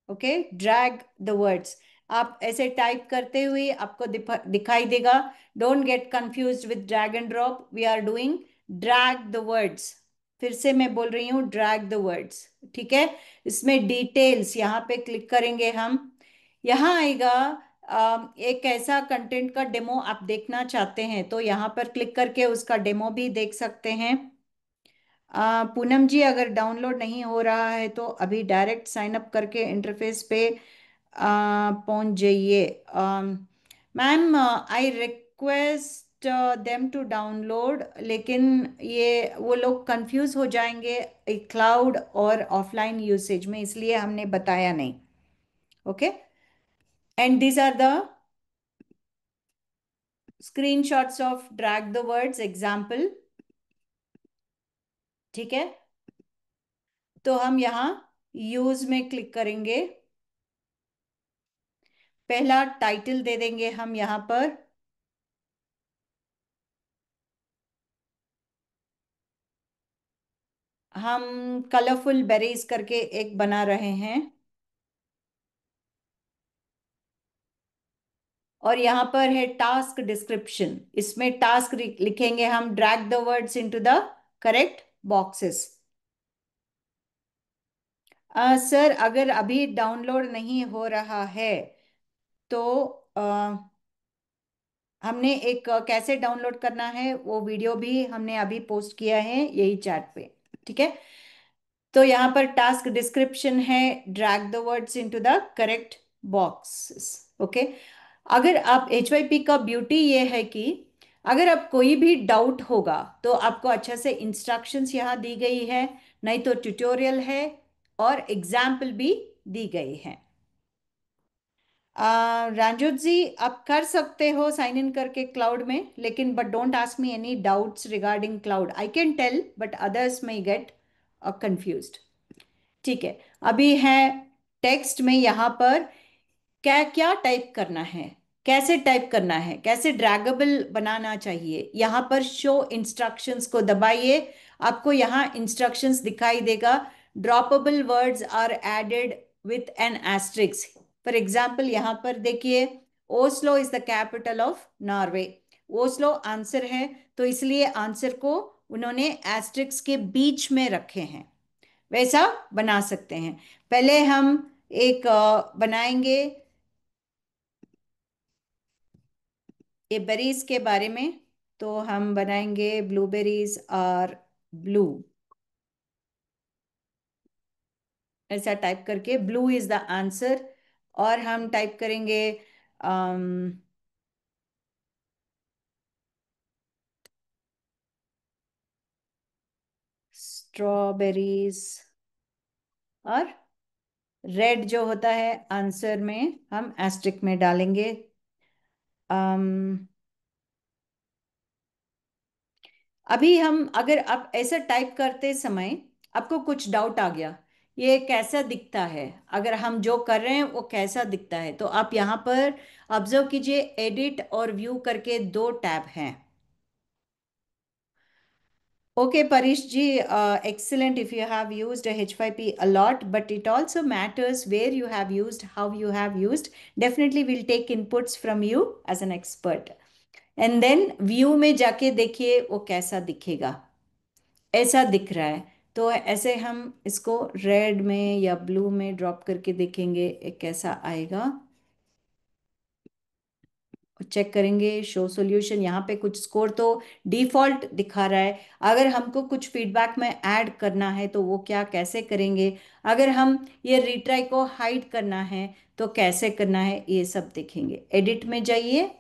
Okay, drag the words. आप ऐसे टाइप करते हुए आपको दिखाई देगा। Don't get confused with drag and drop, we are doing drag the words. फिर से मैं बोल रही हूँ, ड्रैग द वर्ड्स। ठीक है। इसमें डिटेल्स यहाँ पे क्लिक करेंगे हम। यहाँ आएगा एक ऐसा कंटेंट का डेमो आप देखना चाहते हैं तो यहाँ पर क्लिक करके उसका डेमो भी देख सकते हैं। पूनम जी, अगर डाउनलोड नहीं हो रहा है तो अभी डायरेक्ट साइन अप करके इंटरफेस पे पहुंच जाइए। Ma'am, I request them to download, लेकिन ये वो लोग कंफ्यूज हो जाएंगे क्लाउड और ऑफलाइन यूसेज में, इसलिए हमने बताया नहीं। Okay. And these are the screenshots of drag the words example। ठीक है। तो हम यहाँ यूज में क्लिक करेंगे। पहला टाइटल दे देंगे हम यहाँ पर। हम कलरफुल बेरीज करके एक बना रहे हैं। और यहाँ पर है टास्क डिस्क्रिप्शन, इसमें टास्क लिखेंगे हम, drag the words into the correct boxes. Sir, अगर अभी डाउनलोड नहीं हो रहा है तो हमने एक कैसे डाउनलोड करना है वो वीडियो भी हमने अभी पोस्ट किया है यही चैट पे। ठीक है। तो यहाँ पर टास्क डिस्क्रिप्शन है, drag the words into the correct boxes. Okay. अगर आप HYP का ब्यूटी ये है कि अगर आप कोई भी डाउट होगा तो आपको अच्छा से इंस्ट्रक्शंस यहाँ दी गई है, नहीं तो ट्यूटोरियल है और एग्जाम्पल भी दी गई है। राजू जी, आप कर सकते हो साइन इन करके क्लाउड में, लेकिन but don't ask me any doubts regarding cloud. I can tell but others may get confused. ठीक है। अभी है टेक्स्ट में यहाँ पर क्या क्या टाइप करना है, कैसे टाइप करना है, कैसे ड्रैगेबल बनाना चाहिए। यहाँ पर शो इंस्ट्रक्शंस को दबाइए, आपको यहाँ इंस्ट्रक्शंस दिखाई देगा। Droppable words are added with an asterisks. For example यहाँ पर देखिए, Oslo is the capital of Norway. Oslo answer है तो इसलिए आंसर को उन्होंने एस्ट्रिक्स के बीच में रखे हैं। वैसा बना सकते हैं। पहले हम एक बनाएंगे ये बेरीज के बारे में। तो हम बनाएंगे ब्लूबेरीज और ब्लू, ऐसा टाइप करके ब्लू इज द आंसर। और हम टाइप करेंगे स्ट्रॉबेरीज। और रेड जो होता है आंसर में हम एस्ट्रिक में डालेंगे। अभी हम अगर आप ऐसा टाइप करते समय आपको कुछ डाउट आ गया, ये कैसा दिखता है, अगर हम जो कर रहे हैं वो कैसा दिखता है, तो आप यहाँ पर ऑब्जर्व कीजिए, एडिट और व्यू करके दो टैब हैं। Okay Paresh ji, excellent if you have used a H5P a lot, but it also matters where you have used, how you have used. Definitely we'll take inputs from you as an expert. And then view में जाके देखिए वो कैसा दिखेगा। ऐसा दिख रहा है तो ऐसे हम इसको रेड में या ब्लू में ड्रॉप करके देखेंगे एक कैसा आएगा। चेक करेंगे शो सॉल्यूशन, यहाँ पे कुछ स्कोर तो डिफॉल्ट दिखा रहा है। अगर हमको कुछ फीडबैक में ऐड करना है तो वो क्या कैसे करेंगे, अगर हम ये रिट्राई को हाइड करना है तो कैसे करना है, ये सब देखेंगे। एडिट में जाइए,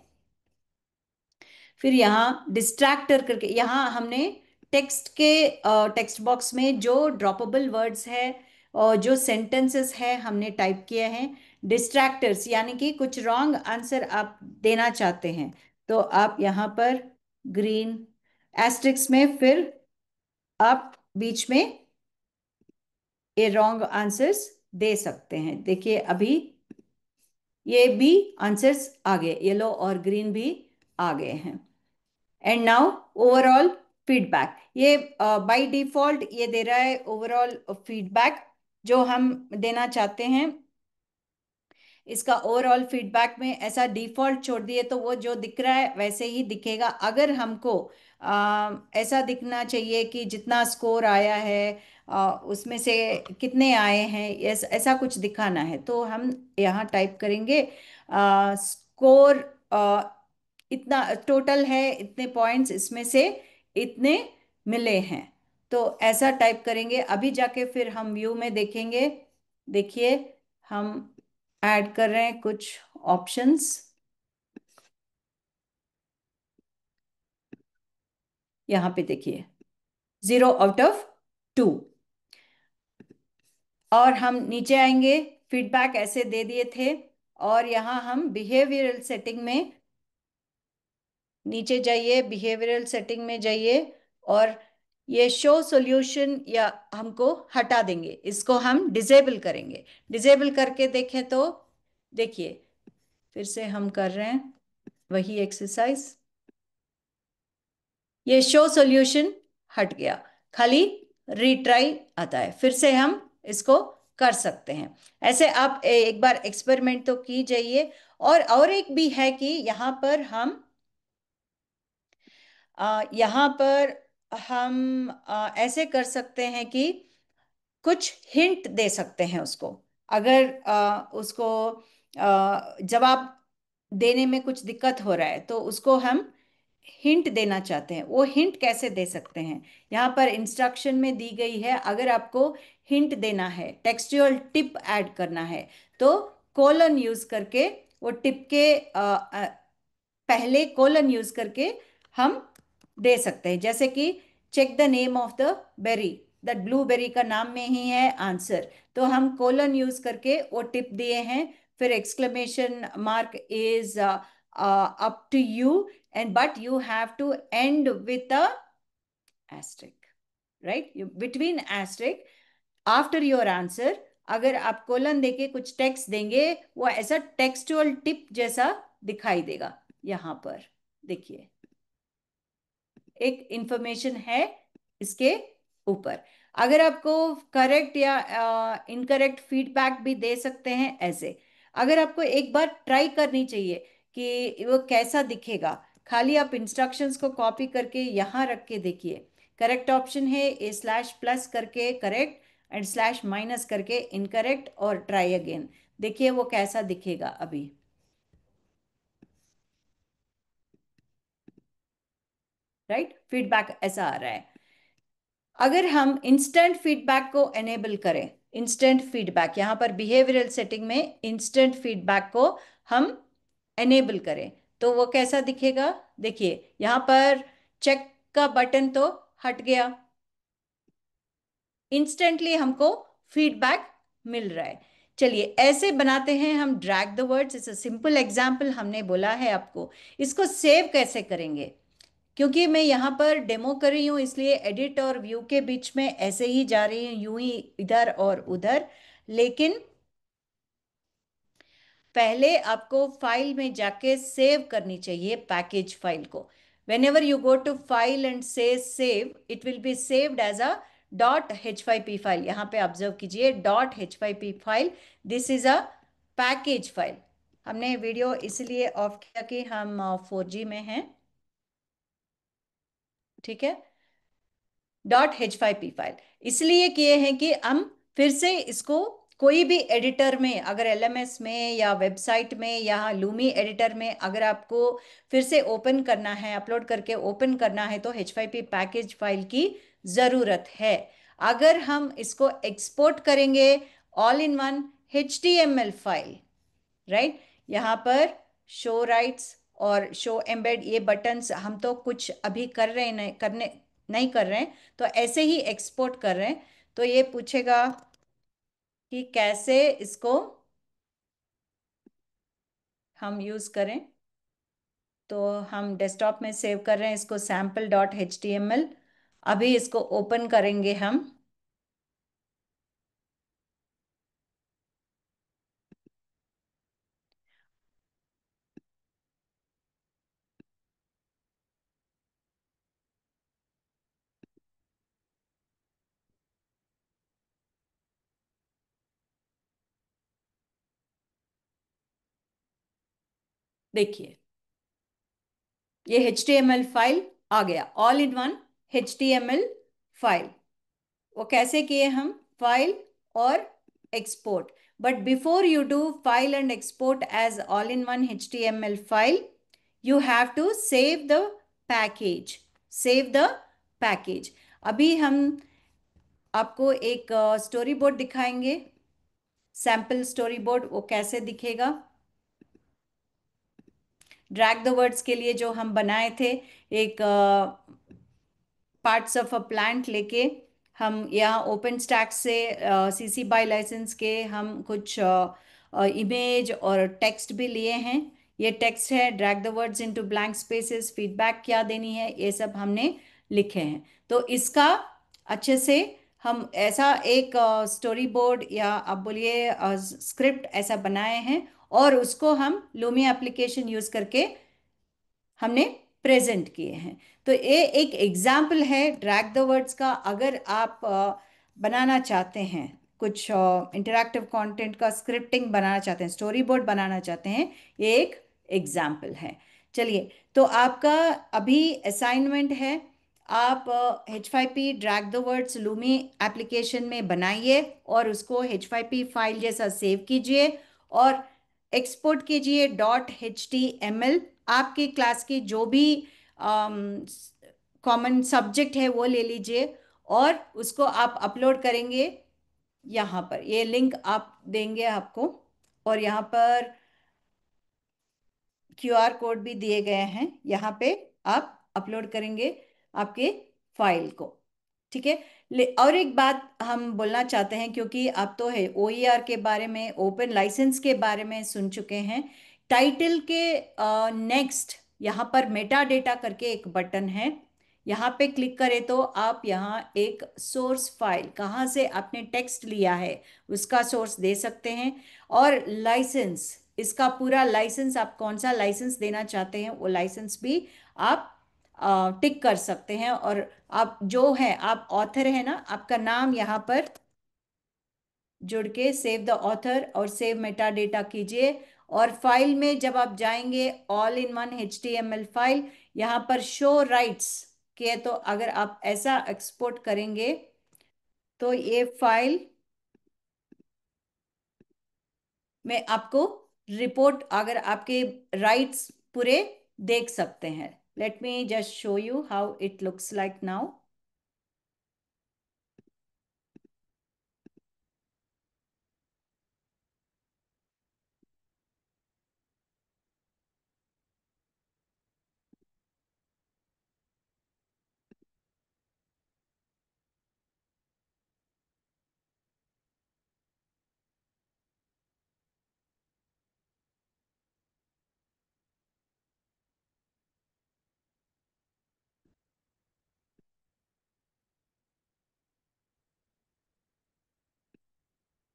फिर यहाँ डिस्ट्रैक्टर करके यहाँ हमने टेक्स्ट के टेक्स्ट बॉक्स में जो ड्रॉपेबल वर्ड्स है और जो सेंटेंसेस है हमने टाइप किए हैं। डिस्ट्रैक्टर्स यानी कि कुछ रॉन्ग आंसर आप देना चाहते हैं तो आप यहाँ पर ग्रीन एस्ट्रिक्स में फिर आप बीच में ये रॉन्ग आंसर्स दे सकते हैं। देखिए अभी ये भी आंसर्स आ गए, येलो और ग्रीन भी आ गए हैं। एंड नाउ ओवरऑल फीडबैक, ये बाय डिफॉल्ट ये दे रहा है ओवरऑल फीडबैक जो हम देना चाहते हैं। इसका ओवरऑल फीडबैक में ऐसा डिफॉल्ट छोड़ दिए तो वो जो दिख रहा है वैसे ही दिखेगा। अगर हमको ऐसा दिखना चाहिए कि जितना स्कोर आया है उसमें से कितने आए हैं, ऐसा कुछ दिखाना है, तो हम यहाँ टाइप करेंगे स्कोर इतना टोटल है, इतने पॉइंट्स इसमें से इतने मिले हैं। तो ऐसा टाइप करेंगे। अभी जाके फिर हम व्यू में देखेंगे। देखिए, हम ऐड कर रहे हैं कुछ ऑप्शंस। यहाँ पे देखिए 0 आउट ऑफ 2। और हम नीचे आएंगे, फीडबैक ऐसे दे दिए थे। और यहाँ हम बिहेवियरल सेटिंग में नीचे जाइए, बिहेवियरल सेटिंग में जाइए, और ये शो सॉल्यूशन या हमको हटा देंगे, इसको हम डिसेबल करेंगे। डिसेबल करके देखें तो देखिए, फिर से हम कर रहे हैं वही एक्सरसाइज। ये शो सॉल्यूशन हट गया, खाली रीट्राई आता है। फिर से हम इसको कर सकते हैं। ऐसे आप एक बार एक्सपेरिमेंट तो की जाइए। और एक भी है कि यहाँ पर हम यहाँ पर हम ऐसे कर सकते हैं कि कुछ हिंट दे सकते हैं उसको। अगर उसको जवाब देने में कुछ दिक्कत हो रहा है तो उसको हम हिंट देना चाहते हैं। वो हिंट कैसे दे सकते हैं, यहाँ पर इंस्ट्रक्शन में दी गई है। अगर आपको हिंट देना है, टेक्सचुअल टिप ऐड करना है, तो कोलन यूज करके वो टिप के पहले कोलन यूज करके हम दे सकते हैं। जैसे कि check the name of the berry, that blueberry का नाम में ही है आंसर, तो हम कोलन यूज करके वो टिप दिए हैं। फिर exclamation mark is up to you, and but you have to end with a asterisk, right? You between asterisk after your answer, अगर आप कोलन देके कुछ टेक्स्ट देंगे, वो ऐसा टेक्सचुअल टिप जैसा दिखाई देगा। यहां पर देखिए एक इंफॉर्मेशन है इसके ऊपर। अगर आपको करेक्ट या इनकरेक्ट फीडबैक भी दे सकते हैं ऐसे। अगर आपको एक बार ट्राई करनी चाहिए कि वो कैसा दिखेगा, खाली आप इंस्ट्रक्शंस को कॉपी करके यहाँ रख के देखिए। करेक्ट ऑप्शन है ए स्लैश प्लस करके करेक्ट, एंड स्लैश माइनस करके इनकरेक्ट, और ट्राई अगेन। देखिए वो कैसा दिखेगा अभी। राइट, फीडबैक ऐसा आ रहा है। अगर हम इंस्टेंट फीडबैक को एनेबल करें, इंस्टेंट फीडबैक यहाँ पर बिहेवियरल सेटिंग में इंस्टेंट फीडबैक को हम एनेबल करें, तो वो कैसा दिखेगा। देखिए यहाँ पर चेक का बटन तो हट गया, इंस्टेंटली हमको फीडबैक मिल रहा है। चलिए ऐसे बनाते हैं हम drag the words. It's a simple example हमने बोला है आपको। इसको सेव कैसे करेंगे, क्योंकि मैं यहाँ पर डेमो कर रही हूँ इसलिए एडिट और व्यू के बीच में ऐसे ही जा रही हूँ, यूं ही इधर और उधर। लेकिन पहले आपको फाइल में जाके सेव करनी चाहिए पैकेज फाइल को। Whenever you go to file and से save, it will be saved as a .h5p file. यहाँ पे ऑब्जर्व कीजिए .h5p file, this is a package file. हमने वीडियो इसलिए ऑफ किया कि हम 4G में हैं, ठीक है। .h5p फाइल इसलिए किए हैं कि हम फिर से इसको कोई भी एडिटर में, अगर LMS में या वेबसाइट में या लूमी एडिटर में अगर आपको फिर से ओपन करना है, अपलोड करके ओपन करना है, तो H5P पैकेज फाइल की ज़रूरत है। अगर हम इसको एक्सपोर्ट करेंगे all in one HTML file, right, यहाँ पर शो राइट्स और शो एम्बेड ये बटन्स हम तो कुछ अभी कर रहे हैं, नहीं कर रहे हैं, तो ऐसे ही एक्सपोर्ट कर रहे हैं। तो ये पूछेगा कि कैसे इसको हम यूज करें। तो हम डेस्कटॉप में सेव कर रहे हैं इसको sample.html। अभी इसको ओपन करेंगे हम। देखिए ये HTML फाइल आ गया, all in one HTML file. वो कैसे किए हम, फाइल और export. But before you do file and export as all in one HTML file, you have to save the package, save the package। अभी हम आपको एक स्टोरी बोर्ड दिखाएंगे, सैम्पल स्टोरी बोर्ड। वो कैसे दिखेगा, ड्रैग द वर्ड्स के लिए जो हम बनाए थे, एक पार्ट्स ऑफ अ प्लांट लेके हम यहाँ ओपन स्टैक से CC बाय लाइसेंस के हम कुछ इमेज और टेक्स्ट भी लिए हैं। ये टेक्स्ट है, drag the words into blank spaces, feedback क्या देनी है, ये सब हमने लिखे हैं। तो इसका अच्छे से हम ऐसा एक स्टोरी बोर्ड या आप बोलिए स्क्रिप्ट ऐसा बनाए हैं, और उसको हम लूमी एप्लीकेशन यूज करके हमने प्रेजेंट किए हैं। तो ये एक एग्जाम्पल है ड्रैग द वर्ड्स का। अगर आप बनाना चाहते हैं कुछ इंटरैक्टिव कंटेंट का स्क्रिप्टिंग बनाना चाहते हैं, स्टोरी बोर्ड बनाना चाहते हैं, ये एक एग्जाम्पल है। चलिए, तो आपका अभी असाइनमेंट है, आप H5P drag the words Lumi application में बनाइए और उसको H5P फाइल जैसा सेव कीजिए और एक्सपोर्ट कीजिए .html। आपके क्लास के जो भी कॉमन सब्जेक्ट है वो ले लीजिए और उसको आप अपलोड करेंगे यहाँ पर। ये लिंक आप देंगे आपको, और यहाँ पर QR कोड भी दिए गए हैं, यहाँ पे आप अपलोड करेंगे आपके फाइल को। ठीक है। और एक बात हम बोलना चाहते हैं, क्योंकि आप तो है OER के बारे में, ओपन लाइसेंस के बारे में सुन चुके हैं। टाइटल के नेक्स्ट यहाँ पर मेटा डेटा करके एक बटन है, यहाँ पे क्लिक करें तो आप यहाँ एक सोर्स फाइल, कहाँ से आपने टेक्स्ट लिया है उसका सोर्स दे सकते हैं। और लाइसेंस, इसका पूरा लाइसेंस, आप कौन सा लाइसेंस देना चाहते हैं वो लाइसेंस भी आप टिक कर सकते हैं। और आप जो है, आप ऑथर है ना, आपका नाम यहाँ पर जुड़ के सेव द ऑथर और सेव मेटा डेटा कीजिए। और फाइल में जब आप जाएंगे, all in one HTML file, यहाँ पर शो राइट्स के, तो अगर आप ऐसा एक्सपोर्ट करेंगे तो ये फाइल में आपको रिपोर्ट, अगर आपके राइट्स पूरे देख सकते हैं। Let me just show you how it looks like now.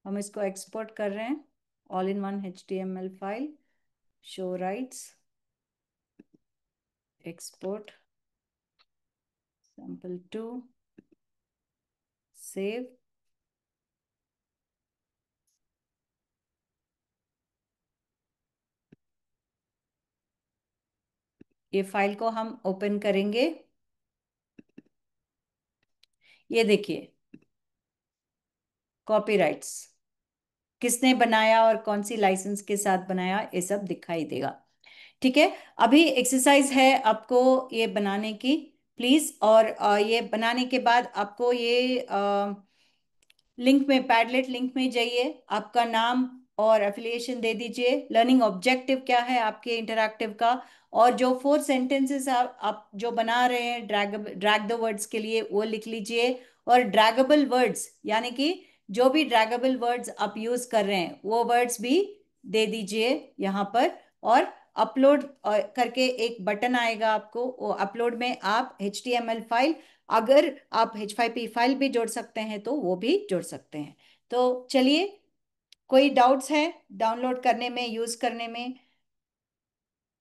हम इसको एक्सपोर्ट कर रहे हैं, all in one HTML file, show rights, export, sample2, save. ये फाइल को हम ओपन करेंगे, ये देखिए कॉपीराइट्स किसने बनाया और कौन सी लाइसेंस के साथ बनाया, ये सब दिखाई देगा। ठीक है। अभी एक्सरसाइज है आपको ये बनाने की, प्लीज। और ये बनाने के बाद आपको ये लिंक में, पैडलेट लिंक में जाइए, आपका नाम और एफिलिएशन दे दीजिए, लर्निंग ऑब्जेक्टिव क्या है आपके इंटरैक्टिव का, और जो 4 सेंटेंसेस आप जो बना रहे हैं ड्रैग द वर्ड्स के लिए, वो लिख लीजिए। और ड्रैगेबल वर्ड्स, यानी कि जो भी ड्रैगेबल वर्ड्स आप यूज कर रहे हैं वो वर्ड्स भी दे दीजिए यहाँ पर। और अपलोड करके एक बटन आएगा आपको, वो अपलोड में आप HTML फाइल, अगर आप H5P फाइल भी जोड़ सकते हैं तो वो भी जोड़ सकते हैं। तो चलिए, कोई डाउट्स है डाउनलोड करने में, यूज करने में?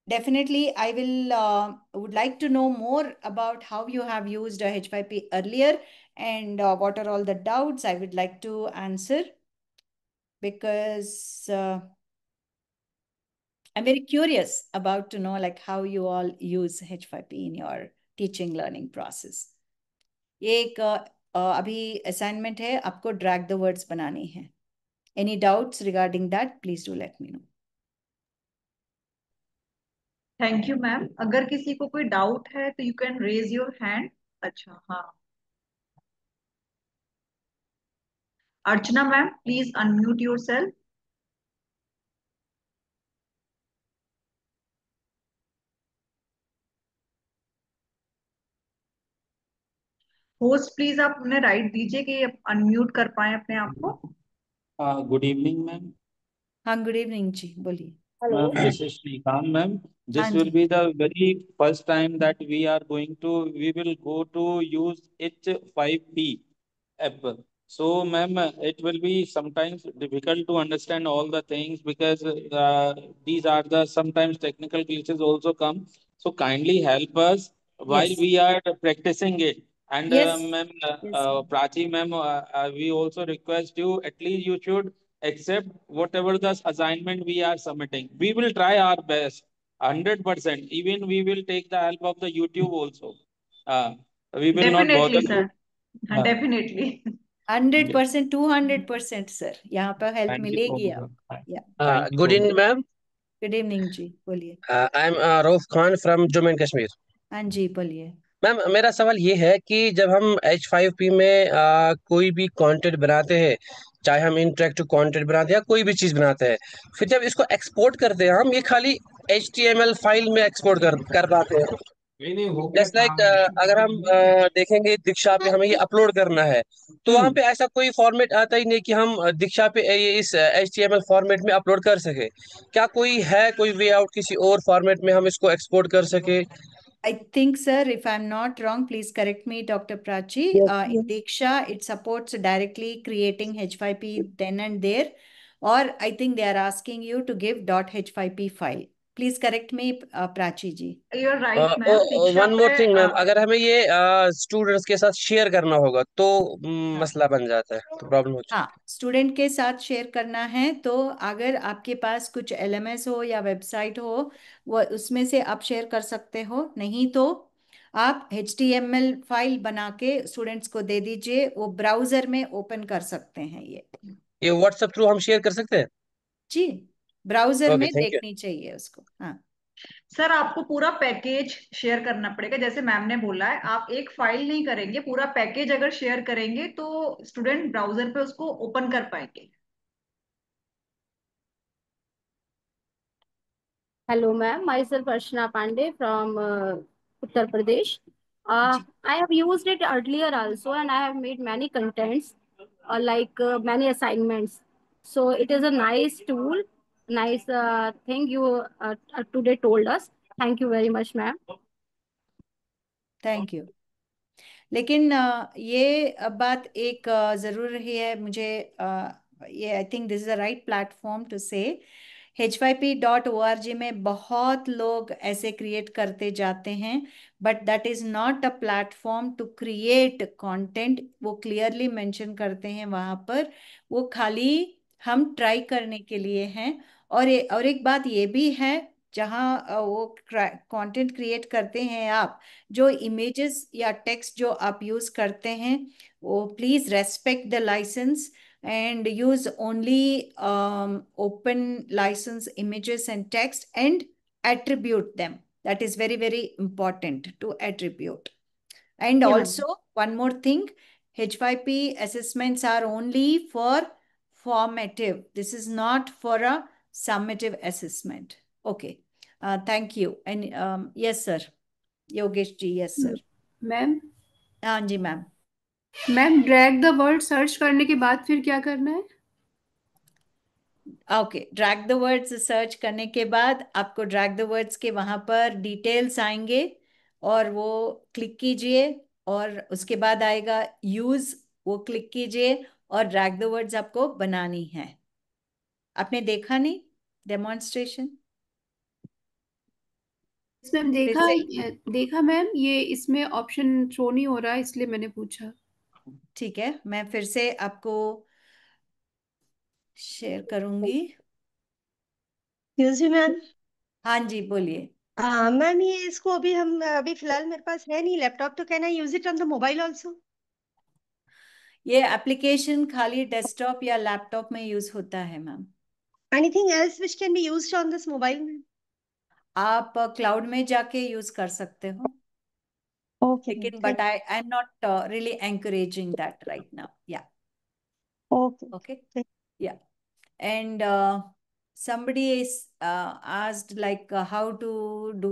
Definitely, I will would like to know more about how you have used H5P earlier, and what are all the doubts I would like to answer, because I'm very curious about to know like how you all use H5P in your teaching learning process. ये एक अभी असाइनमेंट है, आपको ड्रैग द वर्ड्स बनानी है. Any doubts regarding that, please do let me know. Thank you ma'am. अगर किसी को कोई डाउट है तो you can raise your hand. अच्छा हाँ, Archana ma'am please unmute yourself. Host please आप उन्हें राइट दीजिए कि अनम्यूट कर पाए अपने आप को। Good evening ma'am. हाँ, गुड इवनिंग जी, बोलिए. Ma'am, this is Srikanth, ma'am. हाँ This will जी. be the very first time that we will go to use H5P app. So, ma'am, it will be sometimes difficult to understand all the things because these are the sometimes technical glitches also come. So, kindly help us while Yes. we are practicing it. And, Yes. ma'am, Yes. Prachi, ma'am, we also request you at least you should accept whatever the assignment we are submitting. We will try our best, 100%. Even we will take the help of the YouTube also. Uh, we will not definitely bother sir, you. हाँ डेफिनेटली। 100%, 200% सर, यहाँ पर हेल्प Thank you so मिलेगी much. आपको. या. Thank you Good so evening, much. ma'am. Good evening ji, बोलिए. I'm Rauf Khan from Jammu and Kashmir. हाँ जी, बोलिए. मैम मेरा सवाल ये है कि जब हम H5P में कोई भी कंटेंट बनाते हैं, चाहे हम इंटरेक्टिव कंटेंट बनाते हैं या कोई भी चीज़ बनाते हैं, फिर जब इसको एक्सपोर्ट करते हैं हम ये खाली HTML फाइल में एक्सपोर्ट कर पाते हैं। जैसे लाइक अगर हम देखेंगे दीक्षा पे हमें ये अपलोड करना है तो वहाँ पे ऐसा कोई फॉर्मेट आता ही नहीं कि हम दीक्षा पे ये इस HTML फॉर्मेट में अपलोड कर सके। क्या कोई है कोई वे आउट किसी और फॉर्मेट में हम इसको एक्सपोर्ट कर सके? I think, sir, if I'm not wrong, please correct me, Dr. Prachi. Yes, In Diksha, it supports directly creating H5P then and there, or I think they are asking you to give .h5p file. Please correct me, Prachi ji. You are right ma'am, Diksha one पे मोर थिंग मैम, अगर हमें ये स्टूडेंट्स के साथ शेयर करना होगा तो हाँ. मसला बन जाता है, तो प्रॉब्लम होती हाँ, स्टूडेंट के साथ शेयर करना है तो अगर आपके पास कुछ एलएमएस हो या वेबसाइट हो, वो उसमें से आप शेयर कर सकते हो. नहीं तो आप HTML फाइल बना के स्टूडेंट्स को दे दीजिए, वो ब्राउजर में ओपन कर सकते हैं ये. है। ये व्हाट्सएप थ्रू हम शेयर कर सकते हैं? जी, ब्राउजर ओके, में थैंक यू। देखनी चाहिए उसको. हाँ. सर आपको पूरा पैकेज शेयर करना पड़ेगा, जैसे मैम ने बोला है आप एक फाइल नहीं करेंगे, पूरा पैकेज अगर शेयर करेंगे तो स्टूडेंट ब्राउजर पे उसको ओपन कर पाएंगे। Hello, ma'am. Myself Arshana Pandey from Uttar Pradesh. जी. I have used it earlier also, and I have made many contents, many assignments. So it is a nice tool, nice thing you today told us. Thank you very much, ma'am. Thank you. लेकिन ये बात एक ज़रूर ही है मुझे. ये I think this is a right platform to से H5P.org में बहुत लोग ऐसे क्रिएट करते जाते हैं, but that is not a platform to create content. वो क्लियरली मेंशन करते हैं वहाँ पर, वो खाली हम ट्राई करने के लिए हैं. और एक बात ये भी है, जहाँ वो कंटेंट क्रिएट करते हैं आप, जो इमेजेस या टेक्स्ट जो आप यूज करते हैं, वो please respect the license and use only open license images and text and attribute them. That is very, very important to attribute. And Okay, ma'am. also, one more thing, H5P assessments are only for formative. This is not for a summative assessment. Okay. Thank you. And yes, sir. Yogesh ji. Yes sir. Ma'am हाँ जी ma'am. Ma'am drag the word search करने के बाद फिर क्या करना है? Okay, drag the words search करने के बाद आपको ड्रैग द वर्ड्स के वहां पर डिटेल्स आएंगे और वो क्लिक कीजिए, और उसके बाद आएगा यूज, वो क्लिक कीजिए और ड्रैग द वर्ड्स आपको बनानी है. आपने देखा नहीं डेमोन्स्ट्रेशन? मैम फिर देखा, से. देखा मैम, ये इसमें ऑप्शन शो नहीं हो रहा है इसलिए मैंने पूछा। ठीक है, मैं फिर से आपको शेयर करूंगी. Excuse me, ma'am. हाँ जी, बोलिए। मैम ये इसको अभी फिलहाल मेरे पास है नहीं लैपटॉप, तो can I use it on the mobile also? ये एप्लीकेशन खाली डेस्कटॉप या लैपटॉप में यूज होता है ma'am. Anything else which can be used on this mobile में? आप क्लाउड में जाके यूज कर सकते हो, ओके मैम, लेकिन but thank I am not really encouraging that right now. या ओके। ओके। या and somebody is asked like how to do,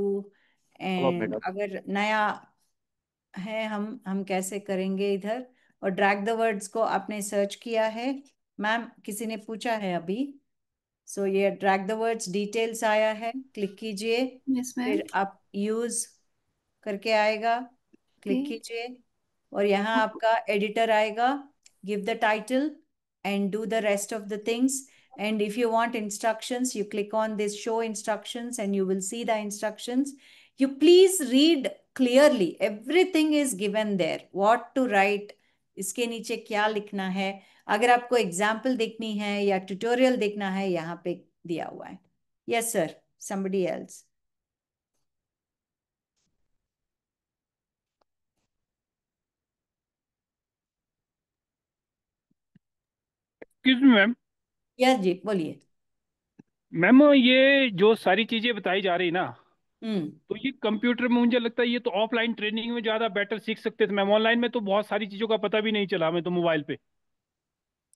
and अगर नया है हम कैसे करेंगे इधर। और ड्रैग द वर्ड्स को आपने सर्च किया है मैम, किसी ने पूछा है अभी। सो ये ड्रैग द वर्ड्स डिटेल्स आया है, क्लिक कीजिए। Yes ma'am. फिर आप यूज करके आएगा, क्लिक कीजिए और यहाँ आपका एडिटर आएगा। Give the title and do the rest of the things. And if you want instructions, you click on this show instructions and you will see the instructions. You please read clearly. Everything is given there. What to write, इसके नीचे क्या लिखना है। अगर आपको एग्जाम्पल देखनी है या ट्यूटोरियल देखना है, यहाँ पे दिया हुआ है। Yes sir, somebody else. Excuse me ma'am. Yes जी, बोलिए। मैम ये जो सारी चीजें बताई जा रही ना, हम्म। तो ये कंप्यूटर में मुझे लगता है ये तो ऑफलाइन ट्रेनिंग में ज्यादा बेटर सीख सकते थे मैम। ऑनलाइन में तो बहुत सारी चीजों का पता भी नहीं चला, मैं तो मोबाइल पे।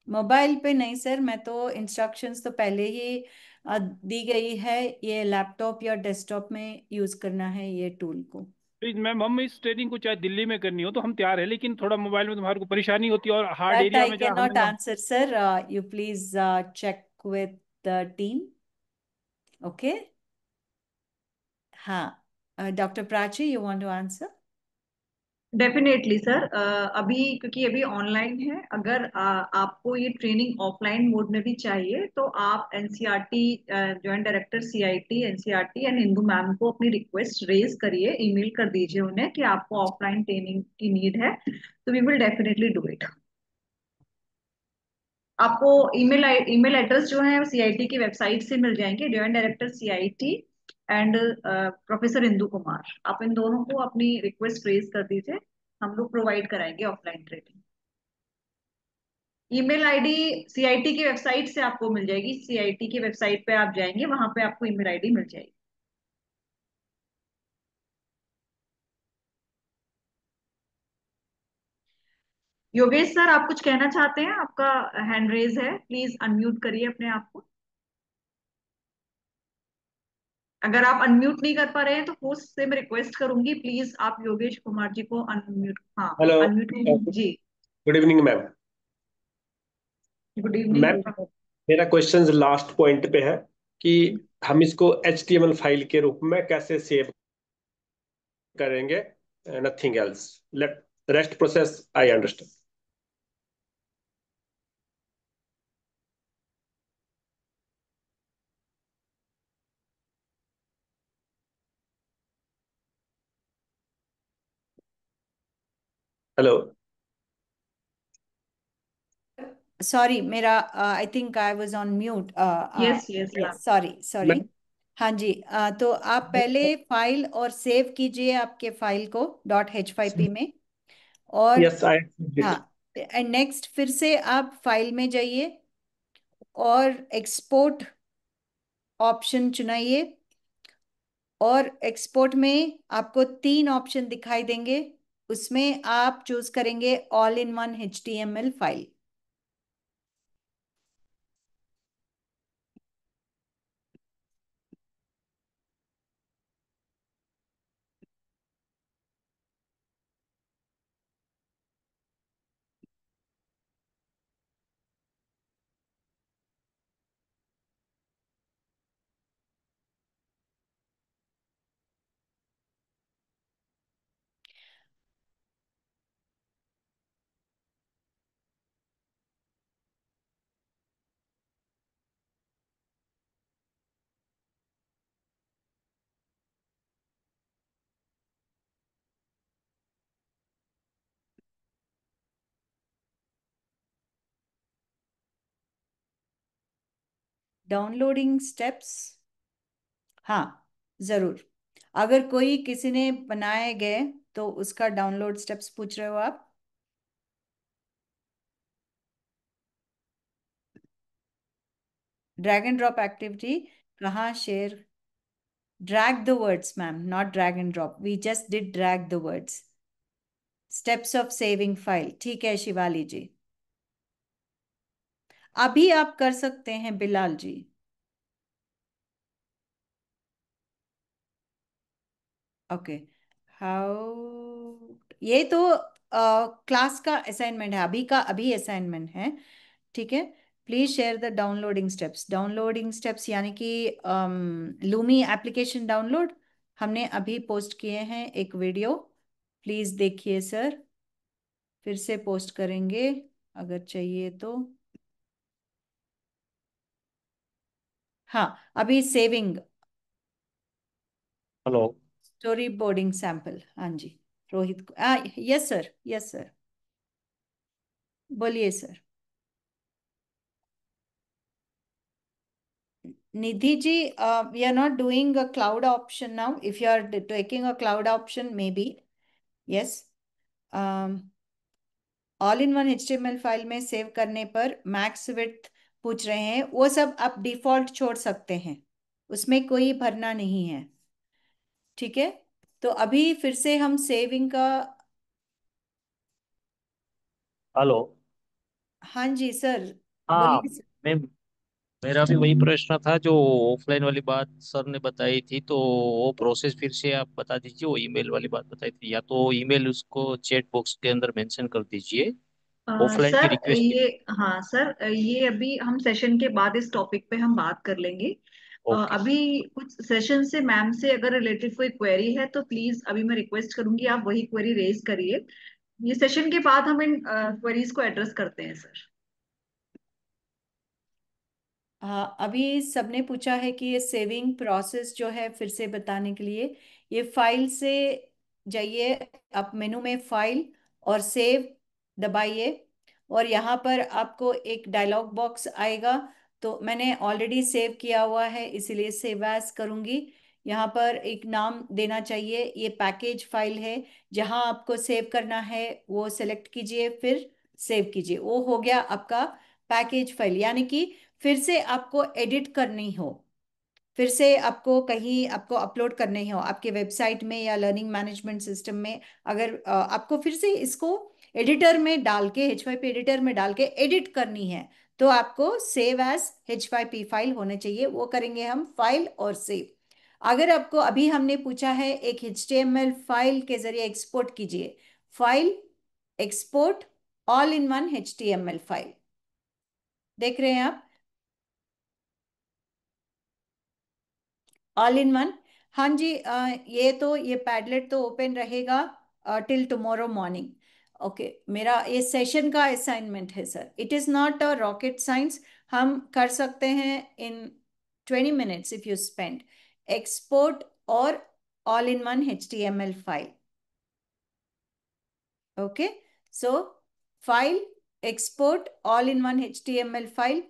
मोबाइल पे नहीं सर, मैं तो इंस्ट्रक्शंस तो पहले ही दी गई है। ये लैपटॉप या डेस्कटॉप में यूज करना है ये टूल को। प्लीज मैम, हम इस ट्रेनिंग को चाहे दिल्ली में करनी हो तो हम तैयार है, लेकिन थोड़ा मोबाइल में तुम्हारे को परेशानी होती है और हार्ड दैट एरिया आई में कैन जहाँ हमें नॉट ना। Answer sir, you please check with the team. Okay. हाँ, doctor Prachi, you want to answer? Definitely sir. अभी क्योंकि अभी ऑनलाइन है, अगर आपको ये ट्रेनिंग ऑफलाइन मोड में भी चाहिए तो आप NCERT joint director CIT NCERT and Indu ma'am को अपनी रिक्वेस्ट रेज करिए, ईमेल कर दीजिए उन्हें कि आपको ऑफलाइन ट्रेनिंग की नीड है, तो we will definitely do it. आपको ईमेल एड्रेस जो है सीआईटी की वेबसाइट से मिल जाएंगे, joint director CIT and professor Indu Kumar. आप इन दोनों को अपनी रिक्वेस्ट रेज कर दीजिए, हम लोग प्रोवाइड कराएंगे offline training. Email ID CIT की वेबसाइट से आपको मिल जाएगी, सीआईटी की वेबसाइट पे आप जाएंगे, वहां पे आपको ईमेल आईडी मिल जाएगी। योगेश सर, आप कुछ कहना चाहते हैं? आपका हैंड रेज है, प्लीज अनम्यूट करिए अपने आप को। अगर आप अनम्यूट नहीं कर पा रहे हैं तो होस्ट से मैं रिक्वेस्ट करूंगी, प्लीज आप योगेश कुमार जी को अनम्यूट, हाँ हेलो, अनम्यूट जी। Good evening ma'am. Good ma'am, evening. मेरा क्वेश्चन लास्ट पॉइंट पे है कि हम इसको HTML फाइल के रूप में कैसे सेव करेंगे, nothing else. Let rest process I understand. Hello. Sorry, मेरा I think I was on mute. Yes yes ma'am. Yes, sorry sorry. Ma'am, हाँ जी, तो आप पहले फाइल और सेव कीजिए आपके फाइल को .h5p में। और यस आई हाँ, एंड नेक्स्ट फिर से आप फाइल में जाइए और एक्सपोर्ट ऑप्शन चुनाइए। और एक्सपोर्ट में आपको 3 ऑप्शन दिखाई देंगे, उसमें आप चूज करेंगे all in one HTML file. Downloading steps. हाँ, जरूर। अगर कोई किसी ने बनाए गए तो उसका डाउनलोड स्टेप्स पूछ रहे हो आप? ड्रैग एंड ड्रॉप एक्टिविटी कहाँ share? Drag the words ma'am, not drag and drop, we just did drag the words. Steps of saving file, ठीक है शिवाली जी, अभी आप कर सकते हैं बिलाल जी। ओके, हाउ, ये तो क्लास का असाइनमेंट है, अभी का अभी असाइनमेंट है, ठीक है। Please share the downloading steps. Downloading steps यानी कि लूमी एप्लीकेशन डाउनलोड हमने अभी पोस्ट किए हैं एक वीडियो, प्लीज देखिए सर, फिर से पोस्ट करेंगे अगर चाहिए तो। हाँ, अभी saving hello. Story boarding sample, हाँ जी, Rohit yes sir, yes sir, बोलिए sir. Nidhi ji, we are not doing a cloud option now. If you are taking a cloud option, maybe, yes. All in one HTML file में सेव करने पर मैक्स विड्थ पूछ रहे हैं, वो सब आप डिफॉल्ट छोड़ सकते हैं, उसमें कोई भरना नहीं है, ठीक है। तो अभी फिर से हम सेविंग का, हेलो। हाँ जी सर, हाँ बोलिए सर। मैं, मेरा भी वही प्रश्न था जो ऑफलाइन वाली बात सर ने बताई थी, तो वो प्रोसेस फिर से आप बता दीजिए। वो ईमेल वाली बात बताई थी, या तो ईमेल उसको चैट बॉक्स के अंदर मेंशन कर दीजिए ऑफलाइन की सर रिक्वेस्ट के ये, लिए। हाँ सर, ये अभी हम सेशन के बाद इस टॉपिक पे हम बात कर लेंगे। ओके। अभी कुछ सेशन से मैम से अगर रिलेटेड कोई क्वेरी है तो प्लीज अभी मैं रिक्वेस्ट करूंगी आप वही क्वेरी रेज करिए। ये सेशन के बाद हम इन क्वेरीज को एड्रेस करते हैं सर। हाँ, अभी सबने पूछा है कि ये सेविंग प्रोसेस जो है फिर से बताने के लिए, ये फाइल से जाइए, आप मेनू में फाइल और सेव दबाइए, और यहाँ पर आपको एक डायलॉग बॉक्स आएगा, तो मैंने ऑलरेडी सेव किया हुआ है इसीलिए सेव एज करूँगी। यहाँ पर एक नाम देना चाहिए, ये पैकेज फाइल है, जहाँ आपको सेव करना है वो सेलेक्ट कीजिए, फिर सेव कीजिए, वो हो गया आपका पैकेज फाइल। यानी कि फिर से आपको एडिट करनी हो, फिर से आपको कहीं आपको अपलोड करने हो आपके वेबसाइट में या लर्निंग मैनेजमेंट सिस्टम में, अगर आपको फिर से इसको एडिटर में डाल के, H5P एडिटर में डाल के एडिट करनी है, तो आपको सेव एज H5P फाइल होने चाहिए, वो करेंगे हम, फाइल और सेव। अगर आपको अभी हमने पूछा है एक HTML फाइल के जरिए एक्सपोर्ट कीजिए, file, export, all in one HTML file, देख रहे हैं आप, ऑल इन वन। हाँ जी, ये तो ये पैडलेट तो ओपन रहेगा टिल टुमारो मॉर्निंग। ओके, मेरा ये सेशन का असाइनमेंट है sir, it is not a rocket science, हम कर सकते हैं in 20 minutes if you spend. Export और all in one HTML file, okay. So file, export, all in one HTML file,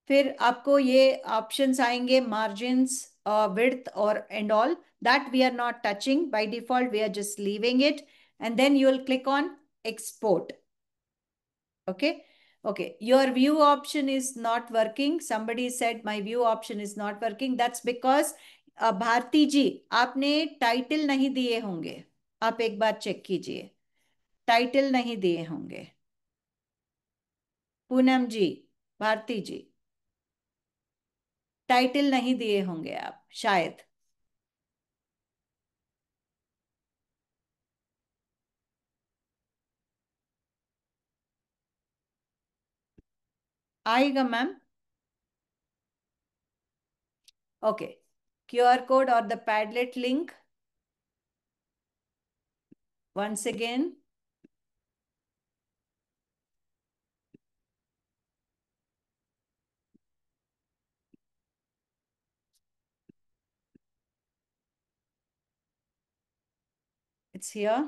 फिर आपको ये ऑप्शंस आएंगे, मार्जिन्स, विड्थ और and all, that we are not touching by default, we are just leaving it, and then you will click on export. Okay, okay, your view option is not working, somebody said my view option is not working, that's because Bharti ji, आपने टाइटल नहीं दिए होंगे, आप एक बार चेक कीजिए, टाइटल नहीं दिए होंगे। पूनम जी, भारती जी, टाइटल नहीं दिए होंगे आप शायद। आएगा ma'am, okay. QR code or the Padlet link, once again, it's here.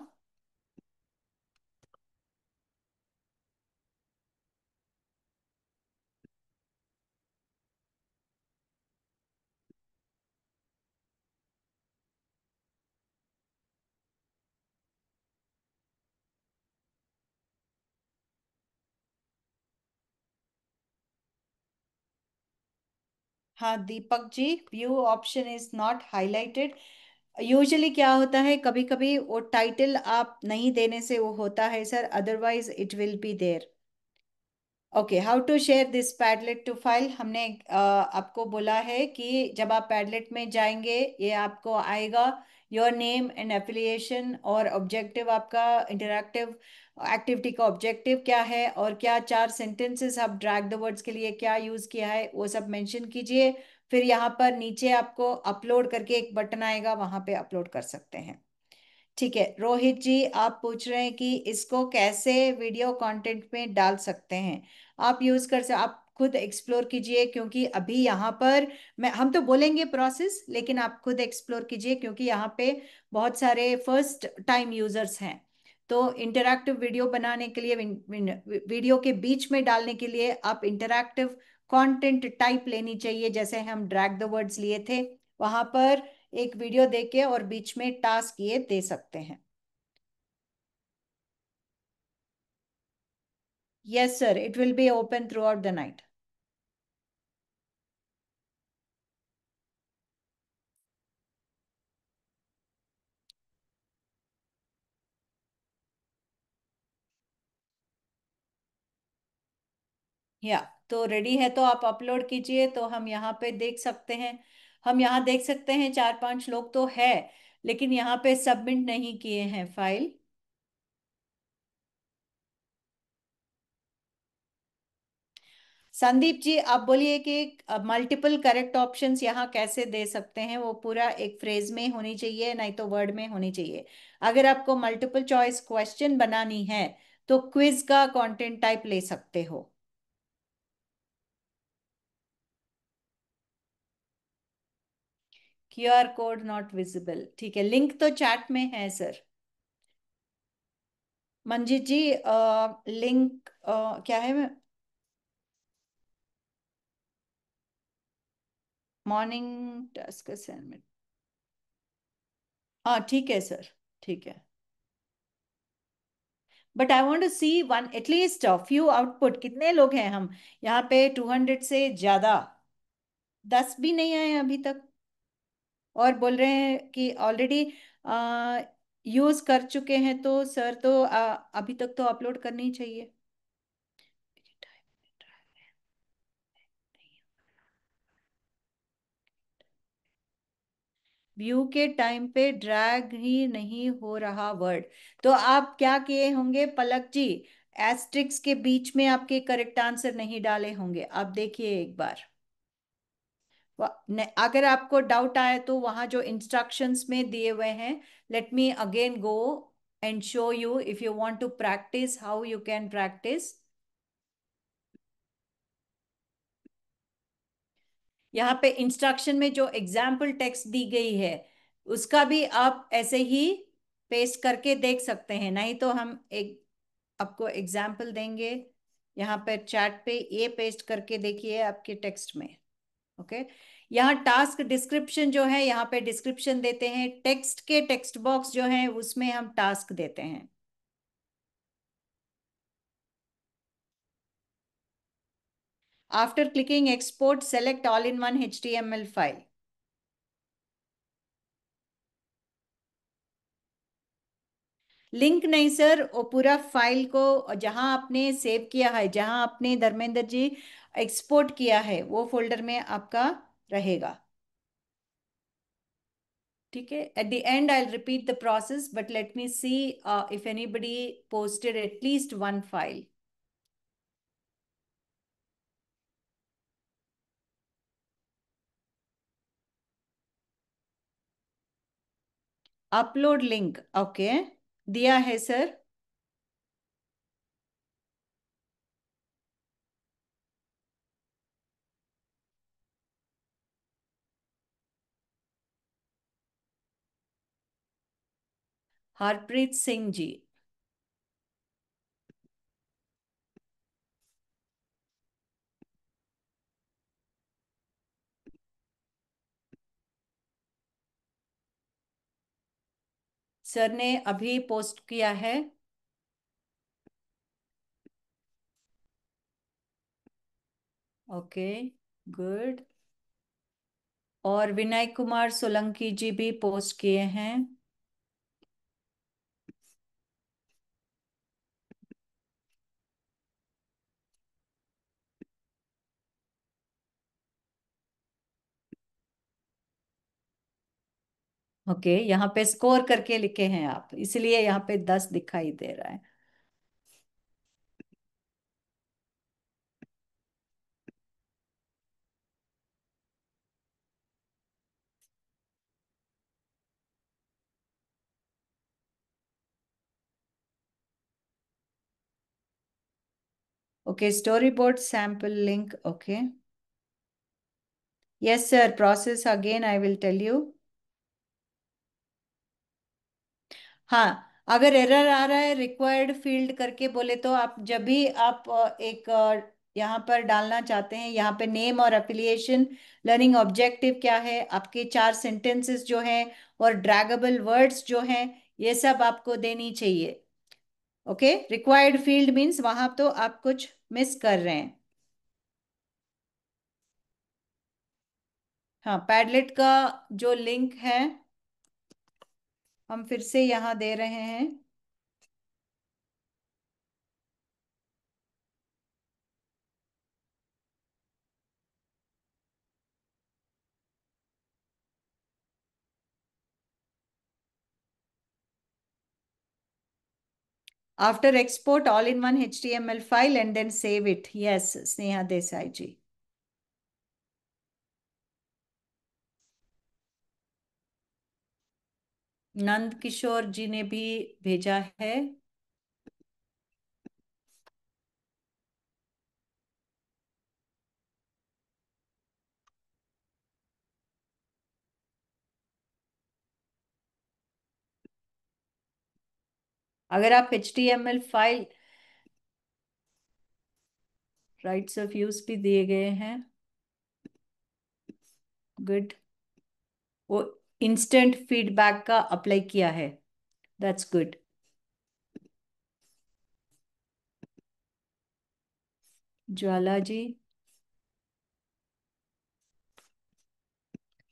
हाँ Deepak ji, view option is not highlighted. Usually क्या होता है, कभी कभी वो टाइटल आप नहीं देने से वो होता है sir, otherwise it will be there. Okay, how to share this padlet to file. हमने आपको बोला है कि जब आप पैडलेट में जाएंगे ये आपको आएगा, योर नेम एंड एफिलिएशन और ऑब्जेक्टिव, आपका इंटरैक्टिव एक्टिविटी का ऑब्जेक्टिव क्या है और क्या चार सेंटेंसेस आप ड्रैग द वर्ड्स के लिए क्या यूज किया है वो सब मेंशन कीजिए। फिर यहाँ पर नीचे आपको अपलोड करके एक बटन आएगा, वहां पे अपलोड कर सकते हैं। ठीक है, रोहित जी आप पूछ रहे हैं कि इसको कैसे वीडियो कंटेंट में डाल सकते हैं। आप यूज कर से आप खुद एक्सप्लोर कीजिए, क्योंकि अभी यहाँ पर हम तो बोलेंगे प्रोसेस, लेकिन आप खुद एक्सप्लोर कीजिए, क्योंकि यहाँ पे बहुत सारे फर्स्ट टाइम यूजर्स हैं। तो इंटरैक्टिव वीडियो बनाने के लिए, वीडियो के बीच में डालने के लिए आप इंटरैक्टिव कंटेंट टाइप लेनी चाहिए, जैसे हम ड्रैग द वर्ड्स लिए थे, वहां पर एक वीडियो देके और बीच में टास्क ये दे सकते हैं। Yes sir, it will be open through out the night. या तो रेडी है तो आप अपलोड कीजिए, तो हम यहाँ पे देख सकते हैं। हम यहाँ देख सकते हैं 4-5 लोग तो है, लेकिन यहाँ पे सबमिट नहीं किए हैं फाइल। संदीप जी आप बोलिए कि मल्टीपल करेक्ट ऑप्शंस यहाँ कैसे दे सकते हैं, वो पूरा एक फ्रेज में होनी चाहिए, नहीं तो वर्ड में होनी चाहिए। अगर आपको मल्टीपल चॉइस क्वेश्चन बनानी है तो क्विज का कंटेंट टाइप ले सकते हो। क्यूआर कोड नॉट विजिबल, ठीक है, लिंक तो चैट में है सर। मंजीत जी लिंक क्या है, मॉर्निंग टास्क असाइनमेंट। हाँ ठीक है सर, ठीक है। But I want to see one at least few output. कितने लोग हैं हम यहाँ पे, 200 से ज्यादा, 10 भी नहीं आए अभी तक, और बोल रहे हैं कि ऑलरेडी यूज कर चुके हैं, तो सर तो अभी तक तो अपलोड करनी चाहिए। व्यू के टाइम पे ड्रैग ही नहीं हो रहा वर्ड, तो आप क्या किए होंगे पलक जी, एस्ट्रिक्स के बीच में आपके करेक्ट आंसर नहीं डाले होंगे, आप देखिए एक बार। अगर आपको डाउट आए तो वहां जो इंस्ट्रक्शंस में दिए हुए हैं, let me again go and show you, if you want to practice how you can practice. यहाँ पे इंस्ट्रक्शन में जो एग्जाम्पल टेक्स्ट दी गई है उसका भी आप ऐसे ही पेस्ट करके देख सकते हैं, नहीं तो हम एक आपको एग्जाम्पल देंगे। यहाँ पे चैट पे ये पेस्ट करके देखिए आपके टेक्स्ट में। ओके, यहाँ टास्क डिस्क्रिप्शन जो है, यहाँ पे डिस्क्रिप्शन देते हैं, टेक्स्ट के टेक्स्ट बॉक्स जो है उसमें हम टास्क देते हैं। After clicking export select all in one HTML file. Link नहीं सर, वो पूरा फाइल को जहां आपने सेव किया है, जहां आपने धर्मेंद्र जी एक्सपोर्ट किया है, वो फोल्डर में आपका रहेगा। ठीक है, at the and I repeat the process, but let me see if anybody posted at least one file. Upload link, okay, दिया है सर। हरप्रीत सिंह जी, सर ने अभी पोस्ट किया है। Okay, good. और विनय कुमार सोलंकी जी भी पोस्ट किए हैं। ओके, यहाँ पे स्कोर करके लिखे हैं आप, इसलिए यहाँ पे 10 दिखाई दे रहा है। Okay, story board sample link. Okay, yes sir, process again I will tell you. हाँ, अगर एरर आ रहा है रिक्वायर्ड फील्ड करके बोले तो आप जब भी आप एक यहाँ पर डालना चाहते हैं, यहाँ पे नेम और एफिलिएशन, लर्निंग ऑब्जेक्टिव क्या है, आपके 4 सेंटेंसेस जो हैं और ड्रैगेबल वर्ड्स जो हैं, ये सब आपको देनी चाहिए। ओके, रिक्वायर्ड फील्ड मीन्स वहां तो आप कुछ मिस कर रहे हैं। हाँ, पैडलेट का जो लिंक है हम फिर से यहाँ दे रहे हैं। After export all in one HTML file and then save it. Yes, Sneha Desai ji. Nand Kishore जी ने भी भेजा है। अगर आप HTML file, rights of use भी दिए गए हैं। गुड, वो इंस्टेंट फीडबैक का अप्लाई किया है, दैट्स गुड। ज्वाला जी,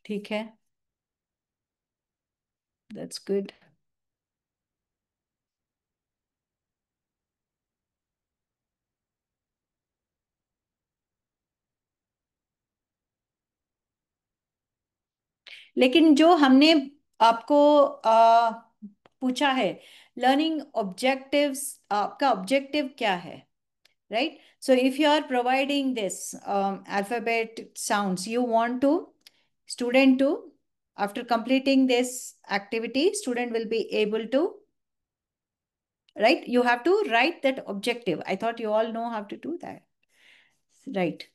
ठीक है, दैट्स गुड। लेकिन जो हमने आपको पूछा है, लर्निंग ऑब्जेक्टिव्स, आपका ऑब्जेक्टिव क्या है, right? So if you are providing this alphabet sounds, you want to student to, after completing this activity, student will be able to, right? You have to write that objective. I thought you all know how to do that, right?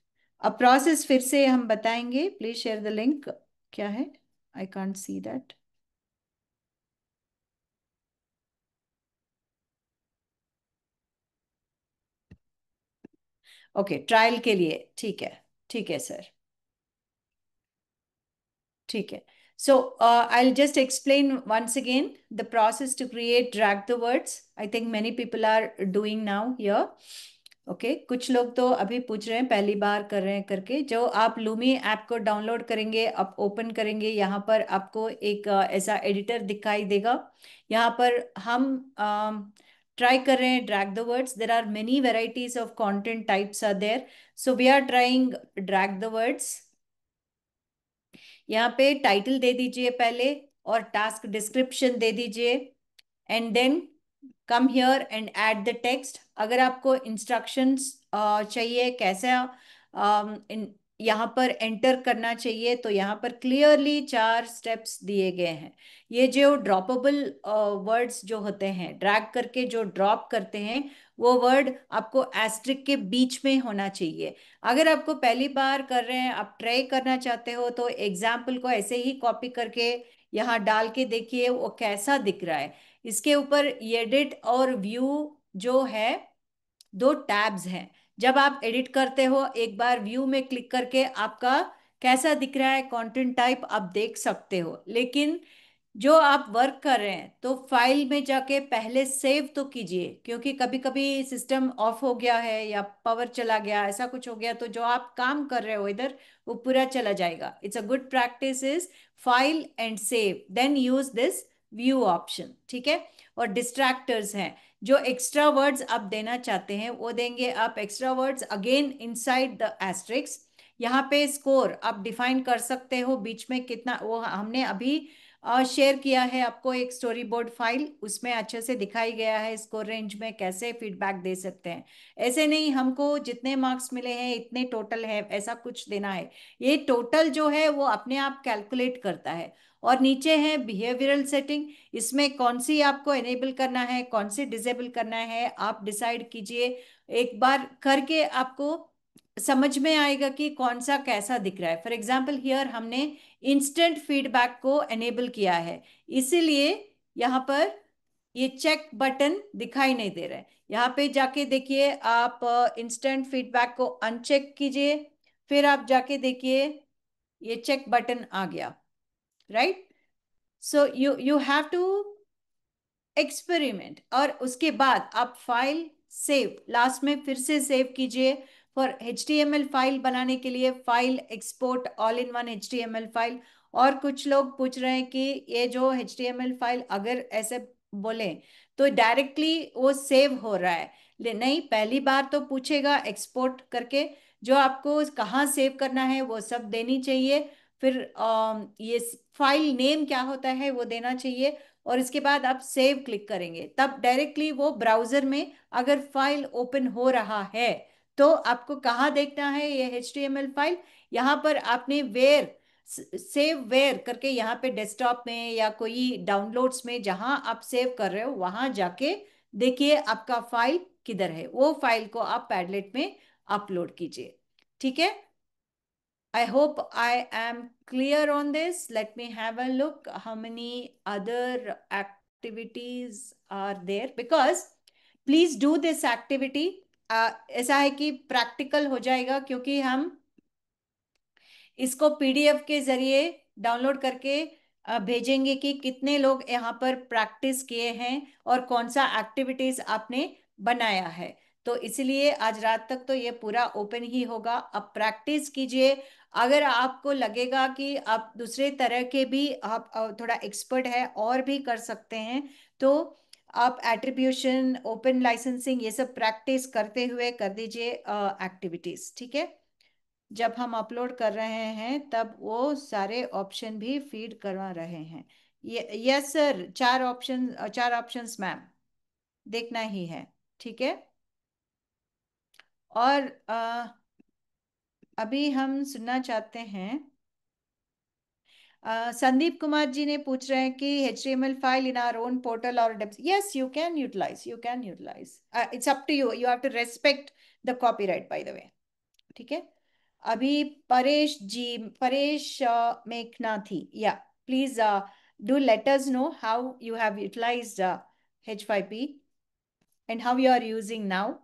अब प्रोसेस फिर से हम बताएंगे, प्लीज शेयर द लिंक। क्या है, I can't see that. Okay, trial के लिए, ठीक है, ठीक है सर, ठीक है। So I'll just explain once again the process to create drag the words. I think many people are doing now here. Okay, कुछ लोग तो अभी पूछ रहे हैं, पहली बार कर रहे हैं करके। जो आप लूमी ऐप को डाउनलोड करेंगे, आप ओपन करेंगे, यहाँ पर आपको एक ऐसा एडिटर दिखाई देगा। यहाँ पर हम ट्राई कर रहे हैं drag the words. There are many varieties of content types are there, so we are trying drag the words. यहाँ पे टाइटल दे दीजिए पहले और टास्क डिस्क्रिप्शन दे दीजिए, and then come here and add the text. अगर आपको इंस्ट्रक्शंस चाहिए कैसे यहाँ पर एंटर करना चाहिए, तो यहाँ पर क्लियरली 4 स्टेप्स दिए गए हैं। ये जो ड्रॉपेबल वर्ड्स जो होते हैं, ड्रैग करके जो ड्रॉप करते हैं, वो वर्ड आपको एस्ट्रिक के बीच में होना चाहिए। अगर आपको पहली बार कर रहे हैं, आप ट्राई करना चाहते हो, तो एग्जाम्पल को ऐसे ही कॉपी करके यहाँ डाल के देखिए वो कैसा दिख रहा है। इसके ऊपर एडिट और व्यू जो है, 2 टैब्स हैं। जब आप एडिट करते हो, एक बार व्यू में क्लिक करके आपका कैसा दिख रहा है कंटेंट टाइप आप देख सकते हो। लेकिन जो आप वर्क कर रहे हैं तो फाइल में जाके पहले सेव तो कीजिए, क्योंकि कभी कभी सिस्टम ऑफ हो गया है या पावर चला गया, ऐसा कुछ हो गया, तो जो आप काम कर रहे हो इधर वो पूरा चला जाएगा। It's a good practice is file and save, then use this view option, ठीक है। और डिस्ट्रैक्टर्स हैं, जो एक्स्ट्रा वर्ड्स आप देना चाहते हैं वो देंगे आप extra words again inside the asterisks. यहाँ पे स्कोर आप डिफाइन कर सकते हो बीच में कितना, वो हमने अभी शेयर किया है आपको एक स्टोरी बोर्ड फाइल, उसमें अच्छे से दिखाई गया है स्कोर रेंज में कैसे फीडबैक दे सकते हैं। ऐसे नहीं हमको जितने मार्क्स मिले हैं इतने टोटल है ऐसा कुछ देना है, ये टोटल जो है वो अपने आप कैलकुलेट करता है। और नीचे है बिहेवियरल सेटिंग, इसमें कौन सी आपको एनेबल करना है कौन सी डिसेबल करना है आप डिसाइड कीजिए। एक बार करके आपको समझ में आएगा कि कौन सा कैसा दिख रहा है। फॉर एग्जाम्पल हियर हमने इंस्टेंट फीडबैक को एनेबल किया है, इसीलिए यहाँ पर ये चेक बटन दिखाई नहीं दे रहा है। यहाँ पे जाके देखिए आप इंस्टेंट फीडबैक को अनचेक कीजिए, फिर आप जाके देखिए ये चेक बटन आ गया, right. So you have to experiment, और उसके बाद आप फाइल सेव लास्ट में फिर से सेव कीजिए। फॉर HTML फाइल बनाने के लिए file export all in one HTML file. और कुछ लोग पूछ रहे हैं कि ये जो HTML फाइल अगर ऐसे बोले तो डायरेक्टली वो सेव हो रहा है, नहीं, पहली बार तो पूछेगा एक्सपोर्ट करके, जो आपको कहाँ सेव करना है वो सब देनी चाहिए। फिर ये फाइल नेम क्या होता है वो देना चाहिए, और इसके बाद आप सेव क्लिक करेंगे तब डायरेक्टली वो ब्राउजर में अगर फाइल ओपन हो रहा है तो आपको कहाँ देखना है ये HTML फाइल। यहाँ पर आपने वेयर सेव वेयर करके यहाँ पे डेस्कटॉप में या कोई डाउनलोड्स में जहां आप सेव कर रहे हो वहां जाके देखिए आपका फाइल किधर है, वो फाइल को आप पैडलेट में अपलोड कीजिए, ठीक है। I hope I am clear on this. Let me have a look how many other activities are there, because please do this activity. ऐसा है कि प्रैक्टिकल हो जाएगा, क्योंकि हम इसको PDF के जरिए डाउनलोड करके भेजेंगे कि कितने लोग यहाँ पर प्रैक्टिस किए हैं और कौन सा एक्टिविटीज आपने बनाया है। तो इसलिए आज रात तक तो ये पूरा ओपन ही होगा, अब प्रैक्टिस कीजिए। अगर आपको लगेगा कि आप दूसरे तरह के भी आप थोड़ा एक्सपर्ट है और भी कर सकते हैं, तो आप एट्रीब्यूशन ओपन लाइसेंसिंग ये सब प्रैक्टिस करते हुए कर दीजिए एक्टिविटीज, ठीक है। जब हम अपलोड कर रहे हैं तब वो सारे ऑप्शन भी फीड करवा रहे हैं। यस सर, 4 ऑप्शंस मैम, देखना ही है, ठीक है। और अभी हम सुनना चाहते हैं, संदीप कुमार जी ने पूछ रहे हैं कि HTML file in our own portal और depth. Yes, you can utilise, it's up to you, you have to respect the copyright by the way, ठीक है। अभी परेश मेघनाथी, या please do let us know how you have utilised H5P and how you are using now.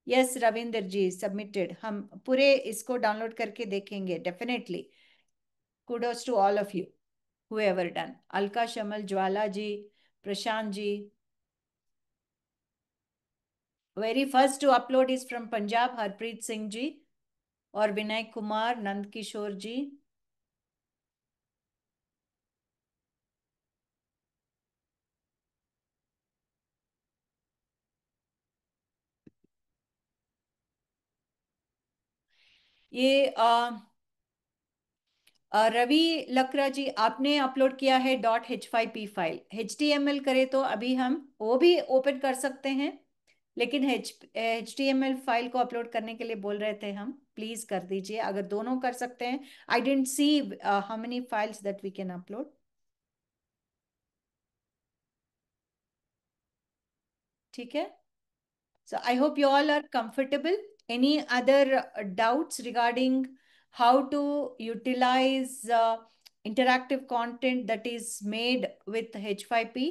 Yes Ravinder ji, submitted, हम पूरे इसको डाउनलोड करके देखेंगे definitely. Kudos to all of you whoever done. अलका शमल, ज्वाला ji, Prashant ji. Very first to upload is from Punjab Harpreet Singh ji और विनय कुमार, नंद किशोर जी। ये रवि लकरा जी, आपने अपलोड किया है .h5p फाइल, HTML करे तो अभी हम वो भी ओपन कर सकते हैं, लेकिन HTML फाइल को अपलोड करने के लिए बोल रहे थे हम, प्लीज कर दीजिए अगर दोनों कर सकते हैं। I don't see how many files that we can upload, ठीक है। So I hope you all are comfortable. Any other doubts regarding how to utilize interactive content that is made with H5P?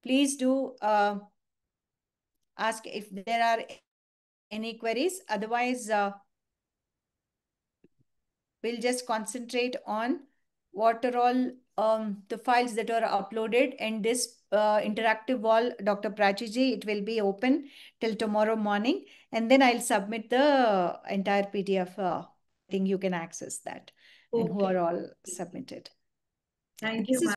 Please do ask if there are any queries. Otherwise, we'll just concentrate on what are all the files that are uploaded, and this interactive wall, Dr. Prachi, it will be open till tomorrow morning, and then I'll submit the entire PDF. I think you can access that, and who Okay. are all submitted. Thank This you, is